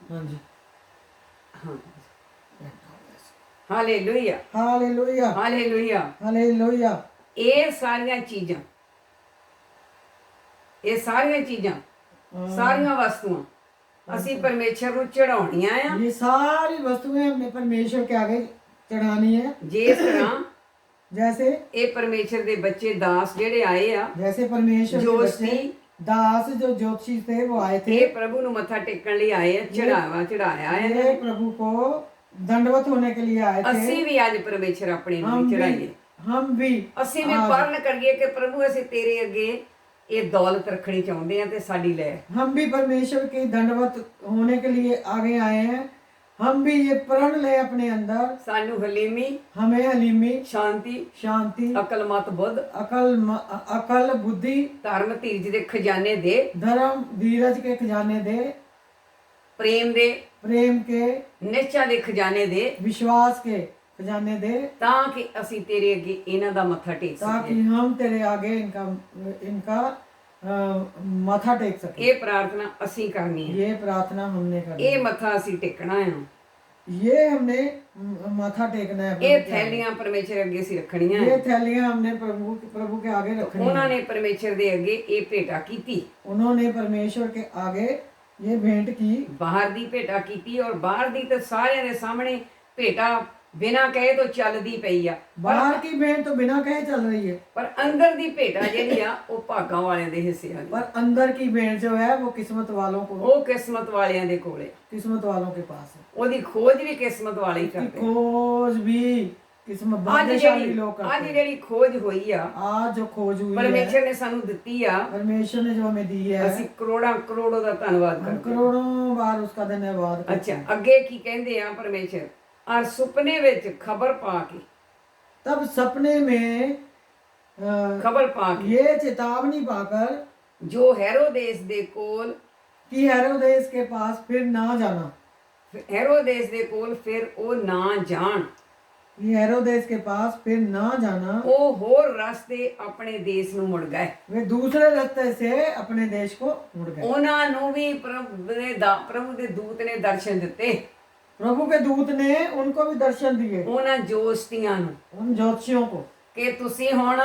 हाँ जी। हाँ, hallelujah hallelujah hallelujah. Hallelujah. ਇਹ ਸਾਰੀਆਂ ਚੀਜ਼ਾਂ, ਇਹ ਸਾਰੀਆਂ ਚੀਜ਼ਾਂ, ਸਾਰੀਆਂ ਵਸਤੂਆਂ ਅਸੀਂ ਪਰਮੇਸ਼ਰ ਨੂੰ ਚੜਾਉਣੀਆਂ ਆ। ये सारी वस्तुएं हमने परमेश्वर के आगे चढ़ानी है। ਜਿਸ ਤਰ੍ਹਾਂ जैसे ਇਹ ਪਰਮੇਸ਼ਰ ਦੇ ਬੱਚੇ ਦਾਸ ਜਿਹੜੇ ਆਏ ਆ, जैसे परमेश्वर के जोशी, बच्चे दास जो ज्योतिषी थे वो आए थे। ਇਹ ਪ੍ਰਭੂ ਨੂੰ ਮੱਥਾ ਟੇਕਣ ਲਈ ਆਏ ਆ, ਚੜਾਇਆ ये ਹੈ। प्रभु को दंडवत होने के लिए आए थे। ਅਸੀਂ ਵੀ ਅੱਜ ਪਰਮੇਸ਼ਰ ਆਪਣੇ ਨੂੰ ਚੜਾਈਏ। हम भी ਅਸੀਂ ਵੀ ਪਰਨ ਕਰੀਏ ਕਿ ਪ੍ਰਭੂ ਅਸੀਂ ਤੇਰੇ ਅੱਗੇ ਇਹ ਦੌਲਤ ਰੱਖਣੀ ਚਾਹੁੰਦੇ ਆ ਤੇ ਸਾਡੀ ਲੈ। हम भी परमेश्वर के दंडवत होने के लिए आगे आए हैं। हम भी ये प्रण ले अपने अंदर। ਸਾਨੂੰ ਹਲੀਮੀ, हमें हलीमी, ਸ਼ਾਂਤੀ, शांति, ਅਕਲਮਤ ਬੁੱਧ, अकल बुद्धि, ਧਰਮ ਧੀਰਜ ਦੇ ਖਜ਼ਾਨੇ ਦੇ, धर्म धीरज के खजाने दे, ਪ੍ਰੇਮ ਦੇ, प्रेम के, ਨਿਸ਼ਚਾ ਦੇ ਖਜ਼ਾਨੇ ਦੇ, विश्वास के खजाने दे, ਤਾਂ ਕਿ ਅਸੀਂ ਤੇਰੇ ਅੱਗੇ ਇਹਨਾਂ ਦਾ ਮੱਥਾ ਟੇਕ ताकि ਸਕੀਏ। हम तेरे आगे इनका माथा टेक सके। ਇਹ ਪ੍ਰਾਰਥਨਾ ਅਸੀਂ ਕਰਨੀ ਹੈ, ये प्रार्थना हमने करनी ਇਹ है। ਮੱਥਾ ਅਸੀਂ ਟੇਕਣਾ ਆ। ये हमने माथा टेकना है। ਇਹ ਥੈਲੀਆਂ ਪਰਮੇਸ਼ਰ ਅੱਗੇ ਅਸੀਂ ਰੱਖਣੀਆਂ ये ਆ। थैलियां हमने प्रभु के आगे रखनी ਉਹਨਾਂ है। ਨੇ ਪਰਮੇਸ਼ਰ ਦੇ ਅੱਗੇ ਇਹ ਭੇਟਾ ਕੀਤੀ, उन्होंने परमेश्वर के आगे ये भेंट की। ਬਾਹਰ ਦੀ ਭੇਟਾ ਕੀਤੀ, ਔਰ ਬਾਹਰ ਦੀ ਤਾਂ ਸਾਰਿਆਂ ਦੇ ਸਾਹਮਣੇ ਭੇਟਾ ਬਿਨਾਂ ਕਹੇ ਤੋਂ ਚੱਲਦੀ ਪਈ ਆ। बाहर की भेंट तो बिना कहे चल रही है, ਪਰ ਅੰਦਰ ਦੀ ਭੇਟਾ ਜਿਹੜੀ ਆ ਉਹ ਭਾਗਾਂ ਵਾਲਿਆਂ ਦੇ ਹਿੱਸੇ ਆ। पर अंदर की भेंट जो है वो किस्मत वालों को, ਉਹ ਕਿਸਮਤ ਵਾਲਿਆਂ ਦੇ ਕੋਲੇ ਆ। किस्मत वालों के पास है। ਉਹਦੀ ਖੋਜ ਵੀ ਕਿਸਮਤ ਵਾਲੇ ਹੀ ਕਰਦੇ ਆ। खोज भी किस्मत ਅੱਜ भाग्यशाली लोग करते हैं। ਜਿਹੜੀ ਖੋਜ ਹੋਈ ਆ, आज जो खोज हुई है ਪਰਮੇਸ਼ਰ ਨੇ ਸਾਨੂੰ ਦਿੱਤੀ ਆ, परमेश्वर ने जो हमें दी है, ਅਸੀਂ ਕਰੋੜਾਂ ਕਰੋੜਾਂ ਦਾ ਧੰਨਵਾਦ हम ਕਰਦੇ ਹਾਂ। करोड़ों बार उसका धन्यवाद करते ਅੱਛਾ, हैं। ਅੱਗੇ ਕੀ ਕਹਿੰਦੇ ਆ ਪਰਮੇਸ਼ਰ? ਔਰ ਸੁਪਨੇ ਵਿੱਚ ਖਬਰ ਪਾ ਕੇ, तब सपने में ਖਬਰ ਪਾ ਕੇ, ये चेतावनी पाकर ਜੋ हेरोदेस ਦੇ ਕੋਲ, कि हेरोदेस के पास फिर ना जाना, हेरोदेस ਦੇ ਕੋਲ ਫਿਰ ਉਹ ਨਾ ਜਾਣ, कि हेरोदेस के पास फिर ना जाना। ਉਹ ਹੋਰ ਰਸਤੇ ਆਪਣੇ ਦੇਸ਼ ਨੂੰ ਮੁੜ ਗਏ। वे दूसरे रास्ते से अपने देश को मुड़ गए। ਉਹਨਾਂ ਨੂੰ ਵੀ ਪ੍ਰਭੂ ਦੇ ਦੂਤ ਨੇ ਦਰਸ਼ਨ ਦਿੱਤੇ। प्रभु के दूत ने उनको भी दर्शन दिए, ਉਹਨਾਂ ਜੋਸ਼ਤੀਆਂ ਨੂੰ, उन ज्योतिषियों को, ਕਿ ਤੁਸੀਂ ਹੁਣ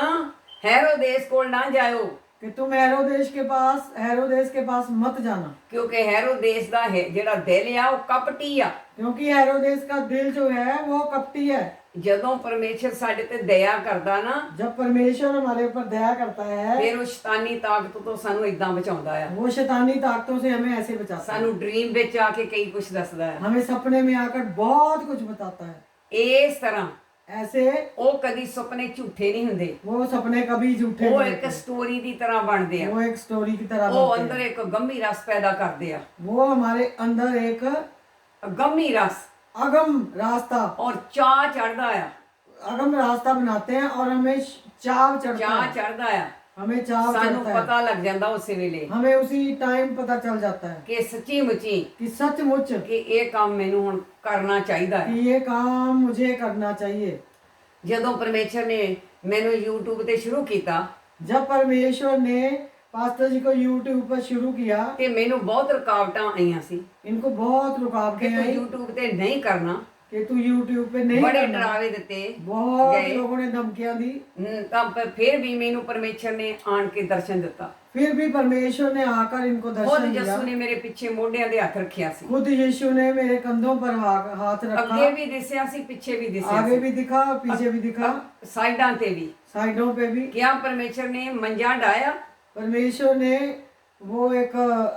ਹੈਰੋदेस ਕੋਲ ਨਾ ਜਾਇਓ, कि तुम हेरोदेस के पास मत जाना, ਕਿਉਂਕਿ ਹੈਰੋदेस ਦਾ ਹੈ ਜਿਹੜਾ ਦਿਲ ਆ ਉਹ ਕਪਟੀ ਆ। क्योंकि हेरोदेस का दिल जो है वो कपटी है। ਜਦੋਂ ਪਰਮੇਸ਼ਰ ਸਾਡੇ ਤੇ ਦਇਆ ਕਰਦਾ ਨਾ, जब परमेश्वर हमारे ऊपर दया करता है, ਫਿਰ ਉਹ ਸ਼ੈਤਾਨੀ ਤਾਕਤ ਤੋਂ ਸਾਨੂੰ ਇਦਾਂ ਬਚਾਉਂਦਾ ਆ। वो शैतानी ताकतों से हमें ऐसे बचाता है। ਸਾਨੂੰ ਡ੍ਰੀਮ ਵਿੱਚ ਆ ਕੇ ਕਈ ਕੁਝ ਦੱਸਦਾ ਆ। हमें सपने में आकर बहुत कुछ बताता है। ਇਸ ਤਰ੍ਹਾਂ ऐसे ਉਹ ਕਦੀ ਸੁਪਨੇ ਝੂਠੇ ਨਹੀਂ ਹੁੰਦੇ, वो सपने कभी झूठे ਉਹ नहीं ਇੱਕ होते। ਸਟੋਰੀ ਦੀ ਤਰ੍ਹਾਂ ਬਣਦੇ ਆ। वो एक स्टोरी की तरह ਉਹ बनते ਅੰਦਰ हैं। ਇੱਕ ਗੰਭੀਰ ਰਸ ਪੈਦਾ ਕਰਦੇ ਆ, वो हमारे अंदर एक ਗੰਭੀਰ ਰਸ, अगम रास्ता ਔਰ ਚਾਹ ਚੜਦਾ ਆ, अगम रास्ता बनाते हैं और हमें चाव चढ़ता ਚਾਹ है। ਚੜਦਾ ਆ। हमें चाव ਸਾਨੂੰ चढ़ता है। ਪਤਾ ਲੱਗ ਜਾਂਦਾ ਉਸੇ ਵੇਲੇ हमें उसी टाइम पता चल जाता है ਕਿ ਸੱਚੀ ਮੁੱਚੀ कि सचमुच ਕਿ ਇਹ ਕੰਮ ਮੈਨੂੰ ਹੁਣ ਕਰਨਾ ਚਾਹੀਦਾ ਹੈ। कि ये काम मुझे करना चाहिए। ਜਦੋਂ ਪਰਮੇਸ਼ਰ ਨੇ ਮੈਨੂੰ YouTube ਤੇ ਸ਼ੁਰੂ ਕੀਤਾ जब परमेश्वर ने पास्टर जी को YouTube पर शुरू किया, ਤੇ ਮੈਨੂੰ ਬਹੁਤ ਰੁਕਾਵਟਾਂ ਆਈਆਂ ਸੀ इनको बहुत ਕਿ रुकावटें ਤੂੰ आई YouTube ਤੇ ਨਹੀਂ ਕਰਨਾ। कि तू YouTube पे नहीं ਬੜੇ करना। ਡਰਾਵੇ ਦਿੱਤੇ बहुत गए। लोगों ने धमकियां दी, ਤਾਂ ਫਿਰ ਵੀ ਮੈਨੂੰ ਪਰਮੇਸ਼ਰ ਨੇ ਆਣ ਕੇ ਦਰਸ਼ਨ ਦਿੱਤਾ। फिर भी परमेश्वर ने आकर इनको ਖੁਦ दर्शन दिया। ਯਿਸੂ ਨੇ ਮੇਰੇ ਪਿੱਛੇ ਮੋਢਿਆਂ ਦੇ ਹੱਥ ਰੱਖਿਆ ਸੀ। खुद यीशु ने मेरे कंधों पर हाथ रखा। ਅੱਗੇ ਵੀ ਦਿਸਿਆ ਸੀ, ਪਿੱਛੇ ਵੀ ਦਿਸਿਆ आगे ਸੀ, भी दिखा, पीछे भी दिखा, ਸਾਈਡਾਂ ਤੇ ਵੀ। साइडों पे भी। ਕਿਆ ਪਰਮੇਸ਼ਰ ਨੇ ਮੰਜਾ ਢਾਇਆ, परमेश्वर ने वो एक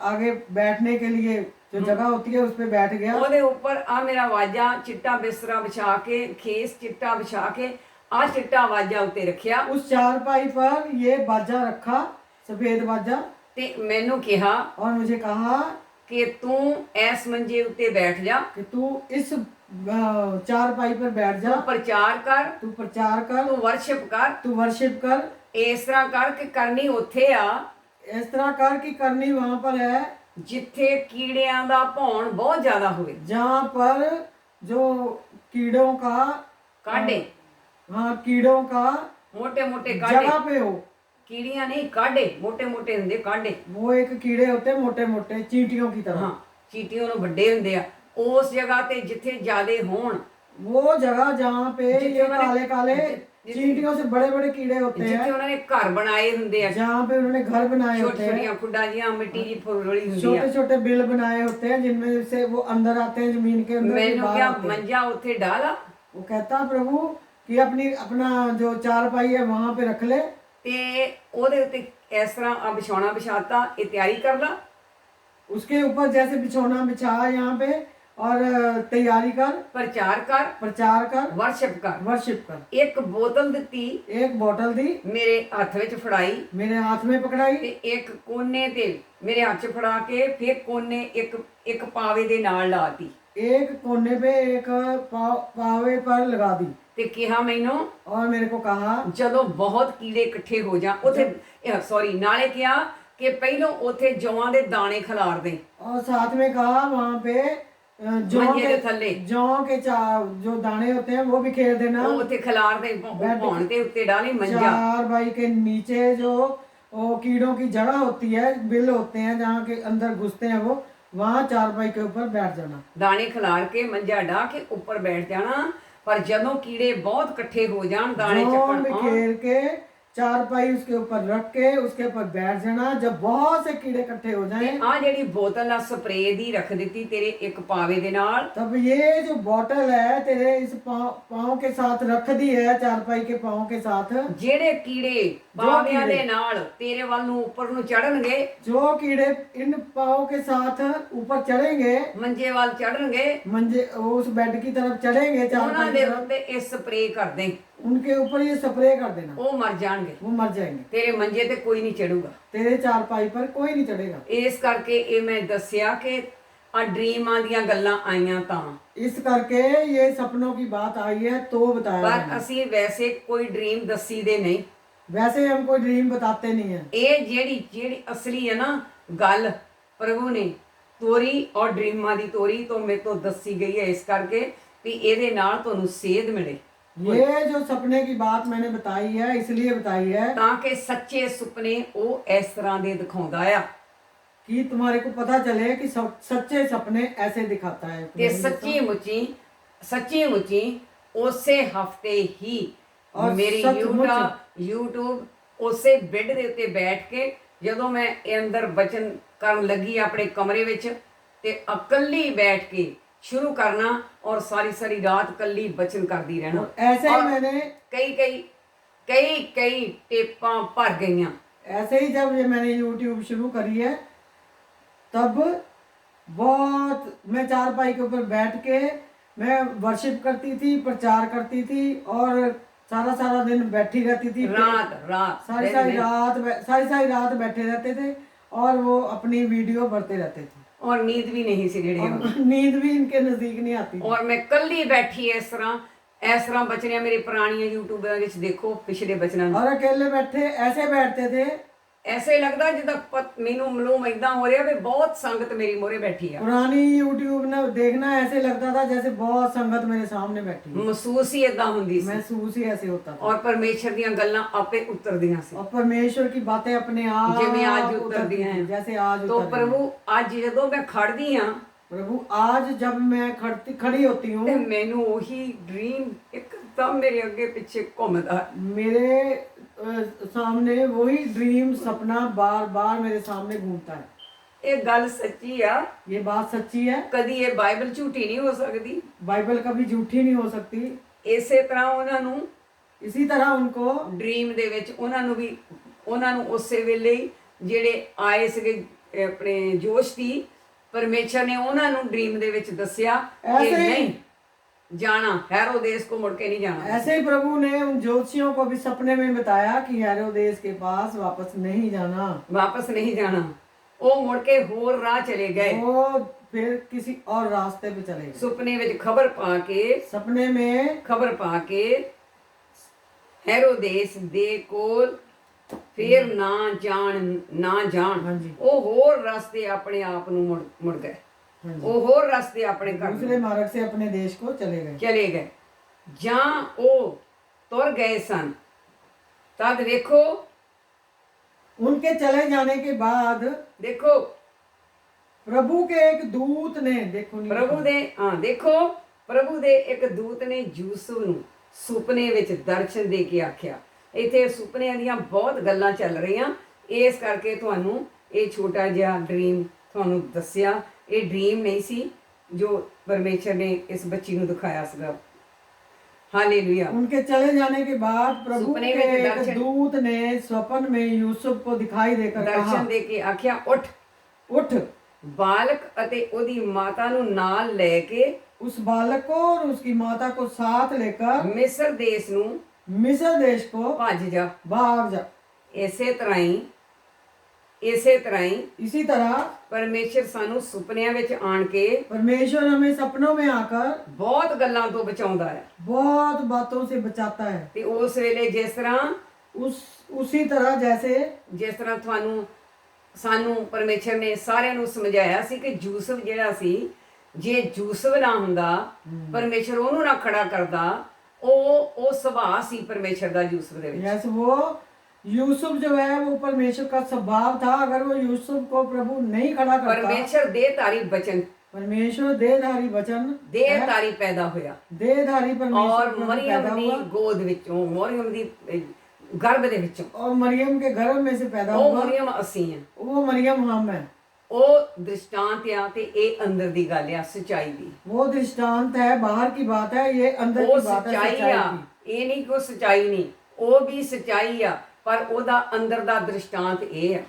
आगे बैठने के लिए जो जगह होती है उस पे बैठ गया। ਉਹਦੇ ਉੱਪਰ ਆ ਮੇਰਾ ਵਾਜਾ ਚਿੱਟਾ ਬਿਸਤਰਾ ਵਿਛਾ ਕੇ, ਖੇਸ ਚਿੱਟਾ ਵਿਛਾ ਕੇ, ਆ ਚਿੱਟਾ ਵਾਜਾ ਉੱਤੇ ਰੱਖਿਆ उस चारपाई पर ये बाजा रखा, सफेद बाजा, ਤੇ ਮੈਨੂੰ ਕਿਹਾ और मुझे कहा ਕਿ ਤੂੰ ਇਸ ਮੰਜੇ ਉੱਤੇ ਬੈਠ ਜਾ, कि तू इस चारपाई पर बैठ जा, ਤੂੰ ਪ੍ਰਚਾਰ ਕਰ, तू प्रचार कर, ਤੂੰ ਵਰਸ਼ਿਪ ਕਰ, तू वर्शिप कर। ਇਸ ਤਰ੍ਹਾਂ ਕਰ ਕਿ ਕਰਨੀ ਉੱਥੇ ਆ इस तरह कर कि करनी वहां पर है ਜਿੱਥੇ ਕੀੜਿਆਂ ਦਾ ਭੌਣ ਬਹੁਤ ਜ਼ਿਆਦਾ ਹੋਵੇ, जहाँ पर जो कीड़ों का ਕਾਢੇ, हाँ कीड़ों का ਮੋٹے ਮੋٹے ਕਾਢੇ, जगह पे हो। ਕੀੜੀਆਂ ਨਹੀਂ ਕਾਢੇ, ਮੋٹے ਮੋٹے ਹੁੰਦੇ ਕਾਢੇ। वो एक कीड़े होते हैं मोटे मोटे चींटियों की तरह। ਹਾਂ, ਚੀਟੀਆਂ ਨੂੰ ਵੱਡੇ ਹੁੰਦੇ ਆ, ਉਸ ਜਗ੍ਹਾ ਤੇ ਜਿੱਥੇ ਜ਼ਿਆਦੇ ਹੋਣ, वो जगह जहाँ पे जितने ये उन्होंने- काले काले जितने- चींटियों से बड़े बड़े कीड़े होते ਜਿੱਥੇ हैं, ਉਹਨਾਂ ਨੇ ਘਰ ਬਣਾਏ ਹੁੰਦੇ ਆ, जहाँ पे उन्होंने घर बनाए ਛੋਟੀ होते हैं, ਛੋਟੀਆਂ ਖੁੱਡਾਂ ਜੀਆਂ ਮਿੱਟੀ ਦੀ ਫੁੱਲੜੀ ਹੁੰਦੀ ਆ। छोटे छोटे बिल बनाए होते हैं जिनमें से वो अंदर आते हैं, जमीन के अंदर फिर ਮੈਨੂੰ बाहर ਕਿਹਾ आते हैं। ਮੰਜਾ ਉੱਥੇ ਡਾਲਾ वो कहता प्रभु कि अपना जो चारपाई है वहां पे रख ले, ਤੇ ਉਹਦੇ ਉੱਤੇ ਇਸ ਤਰ੍ਹਾਂ ਆ ਵਿਛਾਉਣਾ ਵਿਛਾਤਾ, ਇਹ ਤਿਆਰੀ ਕਰ ਲਾ। उसके ऊपर जैसे बिछौना बिछा यहाँ पे और तैयारी कर, ਪ੍ਰਚਾਰ ਕਰ, प्रचार कर, ਵਰਸ਼ਿਪ ਕਰ। वर्शिप कर। ਇੱਕ ਬੋਤਲ ਦਿੱਤੀ, एक बोतल दी, ਮੇਰੇ ਹੱਥ ਵਿੱਚ ਫੜਾਈ, मेरे हाथ में पकड़ाई, ਤੇ ਇੱਕ ਕੋਨੇ ਤੇ ਮੇਰੇ ਹੱਥ 'ਚ ਫੜਾ ਕੇ ਫਿਰ ਕੋਨੇ ਇੱਕ ਪਾਵੇ ਦੇ ਨਾਲ ਲਾਤੀ, एक कोने पे एक पावे पर लगा दी ਤੇ ਕਿਹਾ ਮੈਨੂੰ और मेरे को कहा ਜਦੋਂ ਬਹੁਤ ਕੀੜੇ ਇਕੱਠੇ ਹੋ ਜਾਣ ਉੱਥੇ, ਸੌਰੀ, ਨਾਲੇ ਕਿਹਾ ਕਿ ਪਹਿਲੋਂ ਉੱਥੇ ਜੌਆਂ ਦੇ ਦਾਣੇ ਖਿਲਾਰ ਦੇ, और साथ में कहा वहां पे जौ मंजे के के थल्ले। जौ के जो दाने होते हैं वो भी खेर देना। ਉਹ ਉੱਥੇ ਖਿਲਾਰ ਦੇ, ਬੈੱਡ ਭੌਣ ਤੇ ਉੱਤੇ ਡਾਲੀ ਮੰਜਾ। चार भाई के नीचे जो वो कीड़ों की जड़ होती है, बिल होते हैं जहाँ के अंदर घुसते हैं, वो वहाँ चार भाई के ऊपर बैठ जाना। ਦਾਣੇ ਖਿਲਾਰ ਕੇ ਮੰਜਾ ਢਾ ਕੇ ਉੱਪਰ ਬੈਠ ਜਾਣਾ। ਪਰ ਜਦੋਂ ਕੀੜੇ ਬਹੁਤ ਇਕੱਠੇ ਹੋ ਜਾਣ, ਦਾਣੇ जौ ਚੱਕਣ में ਆਉਣ, घेर के चारपाई उसके ऊपर रख के उसके ऊपर बैठ जाना। जब बहुत से कीड़े इकट्ठे हो जाएं, ਆ ਜਿਹੜੀ ਬੋਤਲ ਆ ਸਪਰੇਅ ਦੀ ਰੱਖ ਦਿੱਤੀ ਤੇਰੇ ਇੱਕ ਪਾਵੇ ਦੇ ਨਾਲ, तब ये जो बोतल है तेरे इस पाँव के साथ रख दी है, चारपाई के पाँव के साथ। ਜਿਹੜੇ ਕੀੜੇ ਪਾਵਿਆਂ ਦੇ ਨਾਲ ਤੇਰੇ ਵੱਲ ਨੂੰ ਉੱਪਰ ਨੂੰ ਚੜਨਗੇ, जो कीड़े इन पाँव के साथ ऊपर चढ़ेंगे, ਮੰਜੇ ਵੱਲ ਚੜਨਗੇ, मंजे उस बेड की तरफ चढ़ेंगे, ਉਹਨਾਂ चारपाई ਦੇ की तरफ, ਉੱਤੇ ਇਹ ਸਪਰੇਅ ਕਰ ਦੇ, उनके ऊपर ये स्प्रे कर देना, ਉਹ ਮਰ ਜਾਣਗੇ। वो मर जाएंगे। ਤੇਰੇ ਮੰਜੇ ਤੇ ਕੋਈ ਨਹੀਂ ਚੜੂਗਾ। तेरे चारपाई पर कोई नहीं चढ़ेगा। ਇਸ ਕਰਕੇ ਇਹ ਮੈਂ ਦੱਸਿਆ ਕਿ ਆ ਡਰੀਮਾਂ ਦੀਆਂ ਗੱਲਾਂ ਆਈਆਂ ਤਾਂ, इस करके ये सपनों की बात आई है तो बताया ਪਰ मैंने। ਅਸੀਂ ਵੈਸੇ ਕੋਈ ਡਰੀਮ ਦੱਸੀ ਦੇ ਨਹੀਂ। वैसे हम कोई ड्रीम बताते नहीं है। ਇਹ ਜਿਹੜੀ ਅਸਲੀ ਹੈ ਨਾ ਗੱਲ, ਪ੍ਰਭੂ ਨੇ ਤੋਰੀ ਔਰ ਡਰੀਮਾਂ ਦੀ ਤੋਰੀ ਤੋਂ ਮੇਰੇ ਤੋਂ ਦੱਸੀ ਗਈ ਹੈ, ਇਸ ਕਰਕੇ ਵੀ ਇਹਦੇ ਨਾਲ ਤੁਹਾਨੂੰ ਸੇਧ ਮਿਲੇ, ये जो सपने की बात मैंने बताई है इसलिए बताई है ਤਾਂ ਕਿ ਸੱਚੇ ਸੁਪਨੇ ਉਹ ਇਸ ਤਰ੍ਹਾਂ ਦੇ ਦਿਖਾਉਂਦਾ ਆ, कि तुम्हारे को पता चले कि सच्चे सपने ऐसे दिखाता है। ਤੇ ਸੱਚੀ ਮੁੱਚੀ ਉਸੇ ਹਫਤੇ ਹੀ ਔਰ ਮੇਰੀ ਸੱਚਮੁੱਚ। YouTube ਉਸੇ ਬੈੱਡ ਦੇ ਉੱਤੇ ਬੈਠ ਕੇ ਜਦੋਂ ਮੈਂ ਇਹ ਅੰਦਰ ਬਚਨ ਕਰਨ ਲੱਗੀ ਆਪਣੇ ਕਮਰੇ ਵਿੱਚ, ਤੇ ਇਕੱਲੀ ਬੈਠ ਕੇ ਸ਼ੁਰੂ ਕਰਨਾ ਔਰ ਸਾਰੀ ਸਾਰੀ ਰਾਤ ਇਕੱਲੀ ਬਚਨ ਕਰਦੀ ਰਹਿਣਾ। ऐसे ही और मैंने ਕਈ ਟੇਪਾਂ ਭਰ ਗਈਆਂ। ऐसे ही जब ये मैंने YouTube शुरू करी है तब बहुत मैं चारपाई के ऊपर बैठ के मैं वर्शिप करती थी, प्रचार करती थी और सारा दिन बैठी रहती थी। रात सारी रात बैठे रहते थे और वो अपनी वीडियो भरते रहते थे और नींद भी नहीं सी रेड़ी और नींद भी इनके नजदीक नहीं आती। और मैं कल्ली बैठी ਇਸ ਤਰ੍ਹਾਂ ਬਚਨੀਆਂ ਮੇਰੇ ਪੁਰਾਣੀਆਂ YouTube ਦੇ ਵਿੱਚ ਦੇਖੋ, ਪਿਛਲੇ ਬਚਨਾਂ और अकेले बैठे ऐसे बैठते थे, ਐਸੇ ਲੱਗਦਾ ਜਿੱਦਾਂ ਮੈਨੂੰ ਮਲੂਮ ਇਦਾਂ ਹੋ ਰਿਹਾ ਵੀ ਬਹੁਤ ਸੰਗਤ ਮੇਰੀ ਮੋਰੇ ਬੈਠੀ ਆ। पुरानी YouTube ने देखना ऐसे लगता था जैसे बहुत संगत मेरे सामने बैठी है। ਮਹਿਸੂਸ ਹੀ ਇਦਾਂ ਹੁੰਦੀ ਸੀ, महसूस ही ऐसे होता था ਔਰ ਪਰਮੇਸ਼ਰ ਦੀਆਂ ਗੱਲਾਂ ਆਪੇ ਉਤਰਦੀਆਂ ਸੀ, और परमेश्वर की बातें अपने आप ਜਿਵੇਂ ਅੱਜ उतरती ਉਤਰਦੀਆਂ थी, हैं। जैसे आज तो उतर रही हैं। ਪ੍ਰਭੂ ਅੱਜ ਜਦੋਂ ਮੈਂ ਖੜਦੀ ਆ प्रभु आज जब मैं खड़ी होती ਤੇ हूँ, ਮੈਨੂੰ ਉਹੀ ਡ੍ਰੀਮ ਇੱਕਦਮ ਮੇਰੇ ਅੱਗੇ ਪਿੱਛੇ ਘੁੰਮਦਾ। मेरे सामने वही ड्रीम सपना बार बार मेरे सामने घूमता है। ਇਹ ਗੱਲ ਸੱਚੀ ਆ, ये बात सच्ची है। ਕਦੀ ਇਹ ਬਾਈਬਲ ਝੂਠੀ ਨਹੀਂ ਹੋ ਸਕਦੀ। बाइबल कभी झूठी नहीं हो सकती। ਇਸੇ ਤਰ੍ਹਾਂ ਉਹਨਾਂ ਨੂੰ इसी तरह उनको ਡ੍ਰੀਮ ਦੇ ਵਿੱਚ ਉਹਨਾਂ ਨੂੰ ਉਸੇ ਵੇਲੇ ਹੀ ਜਿਹੜੇ ਆਏ ਸੀਗੇ ਆਪਣੇ ਜੋਸ਼ ਦੀ, ਪਰਮੇਸ਼ਰ ਨੇ ਉਹਨਾਂ ਨੂੰ ਡ੍ਰੀਮ ਦੇ ਵਿੱਚ ਦੱਸਿਆ ਕਿ ऐसे ही- ਨਹੀਂ ਜਾਣਾ, ਹੈਰੋदेस को मुड़ के नहीं जाना। ऐसे ही प्रभु ने उन ज्योतिषियों को भी सपने में बताया कि हेरोदेस के पास वापस नहीं जाना। वापस नहीं जाना। ਉਹ ਮੁੜ ਕੇ ਹੋਰ ਰਾਹ ਚਲੇ ਗਏ, वो फिर किसी और रास्ते पे चले गए। ਸੁਪਨੇ ਵਿੱਚ ਖਬਰ ਪਾ ਕੇ ਹੈਰੋदेस ਦੇ ਕੋਲ ਫਿਰ ਨਾ ਜਾਣ ਹਾਂਜੀ। ਉਹ ਹੋਰ ਰਸਤੇ ਆਪਣੇ ਆਪ ਨੂੰ ਮੁੜ ਗਏ, ਹਾਂਜੀ। ਉਹ ਹੋਰ ਰਸਤੇ ਆਪਣੇ ਘਰ दूसरे मार्ग से अपने देश को चले गए। ਚਲੇ ਗਏ। ਜਾਂ ਉਹ ਤੁਰ ਗਏ ਸਨ, ਤਦ ਵੇਖੋ उनके चले जाने के बाद ਦੇਖੋ प्रभु के एक दूत ने देखो नहीं ਪ੍ਰਭੂ ਦੇ ਦੇਖੋ ਪ੍ਰਭੂ ਦੇ ਇੱਕ ਦੂਤ ਨੇ ਯੂਸੁਫ ਨੂੰ ਸੁਪਨੇ ਵਿੱਚ ਦਰਸ਼ਨ ਦੇ ਕੇ ਆਖਿਆ। ਇੱਥੇ ਸੁਪਨਿਆਂ ਦੀਆਂ ਬਹੁਤ ਗੱਲਾਂ ਚੱਲ ਰਹੀਆਂ, ਇਸ ਕਰਕੇ ਤੁਹਾਨੂੰ ਇਹ ਛੋਟਾ ਜਿਹਾ ਡ੍ਰੀਮ ਤੁਹਾਨੂੰ ਦੱਸਿਆ। ਇਹ ਡ੍ਰੀਮ ਨਹੀਂ ਸੀ ਜੋ ਪਰਮੇਸ਼ਰ ਨੇ ਇਸ ਬੱਚੀ ਨੂੰ ਦਿਖਾਇਆ ਸੀਗਾ। हालेलुया। उनके चले जाने के बाद प्रभु सुपने के में एक दर्शन- दूत ने स्वप्न में यूसुफ को दिखाई देकर कहा, ਦਰਸ਼ਨ ਦੇ ਕੇ ਆਖਿਆ ਉੱਠ उठ ਬਾਲਕ ਅਤੇ ਉਹਦੀ ਮਾਤਾ ਨੂੰ ਨਾਲ ਲੈ ਕੇ उस बालक को और उसकी माता को साथ लेकर ਮਿਸਰ ਦੇਸ਼ ਨੂੰ मिस्र देश को ਭੱਜ ਜਾ। भाग जा। ਇਸੇ ਤਰ੍ਹਾਂ ਹੀ इसी तरह ਪਰਮੇਸ਼ਰ ਸਾਨੂੰ ਸੁਪਨਿਆਂ ਵਿੱਚ ਆਣ ਕੇ परमेश्वर हमें सपनों में आकर ਬਹੁਤ ਗੱਲਾਂ ਤੋਂ ਬਚਾਉਂਦਾ ਹੈ। बहुत बातों से बचाता है। ਤੇ ਉਸ ਵੇਲੇ उसी तरह ਜਿਸ ਤਰ੍ਹਾਂ ਸਾਨੂੰ ਪਰਮੇਸ਼ਰ ਨੇ ਸਾਰਿਆਂ ਨੂੰ ਸਮਝਾਇਆ ਸੀ ਕਿ ਯੂਸੁਫ ਜਿਹੜਾ ਸੀ, ਜੇ ਯੂਸੁਫ ਨਾ ਹੁੰਦਾ, ਪਰਮੇਸ਼ਰ ਉਹਨੂੰ ਨਾ ਖੜਾ ਕਰਦਾ, ਉਹ ਸੁਭਾਅ ਸੀ ਪਰਮੇਸ਼ਰ ਦਾ ਯੂਸੁਫ ਦੇ ਵਿੱਚ। यस, वो यूसुफ जो है वो परमेश्वर का स्वभाव था। अगर वो यूसुफ को प्रभु नहीं खड़ा करता, ਪਰਮੇਸ਼ਰ ਦੇਹਧਾਰੀ ਬਚਨ परमेश्वर देहधारी वचन ਦੇਹਧਾਰੀ ਪੈਦਾ ਹੋਇਆ देहधारी परमेश्वर ਔਰ प्रभु ਮਰੀਮ पैदा ਦੀ हुआ ਗੋਦ ਵਿੱਚੋਂ, ਮਰੀਮ ਦੀ ਗਰਭ ਦੇ ਵਿੱਚੋਂ। और मरियम के गर्भ में से पैदा ਉਹ हुआ। ਮਰੀਮ ਅਸੀਂ ਆ, वो मरियम हम है। ਉਹ ਦ੍ਰਿਸ਼ਟਾਂਤ ਆ ਤੇ ਇਹ ਅੰਦਰ ਦੀ ਗੱਲ ਆ, ਸਚਾਈ ਦੀ। वो दृष्टांत है, बाहर की बात है, ये अंदर ਉਹ की बात है, ਸਚਾਈ सच्चाई ਆ, की। ਇਹ ਨਹੀਂ ਕਿ ਉਹ ਸਚਾਈ ਨਹੀਂ, ਉਹ ਵੀ ਸਚਾਈ ਆ, ਪਰ ਉਹਦਾ ਅੰਦਰ ਦਾ ਦ੍ਰਿਸ਼ਟਾਂਤ ਇਹ ਆ।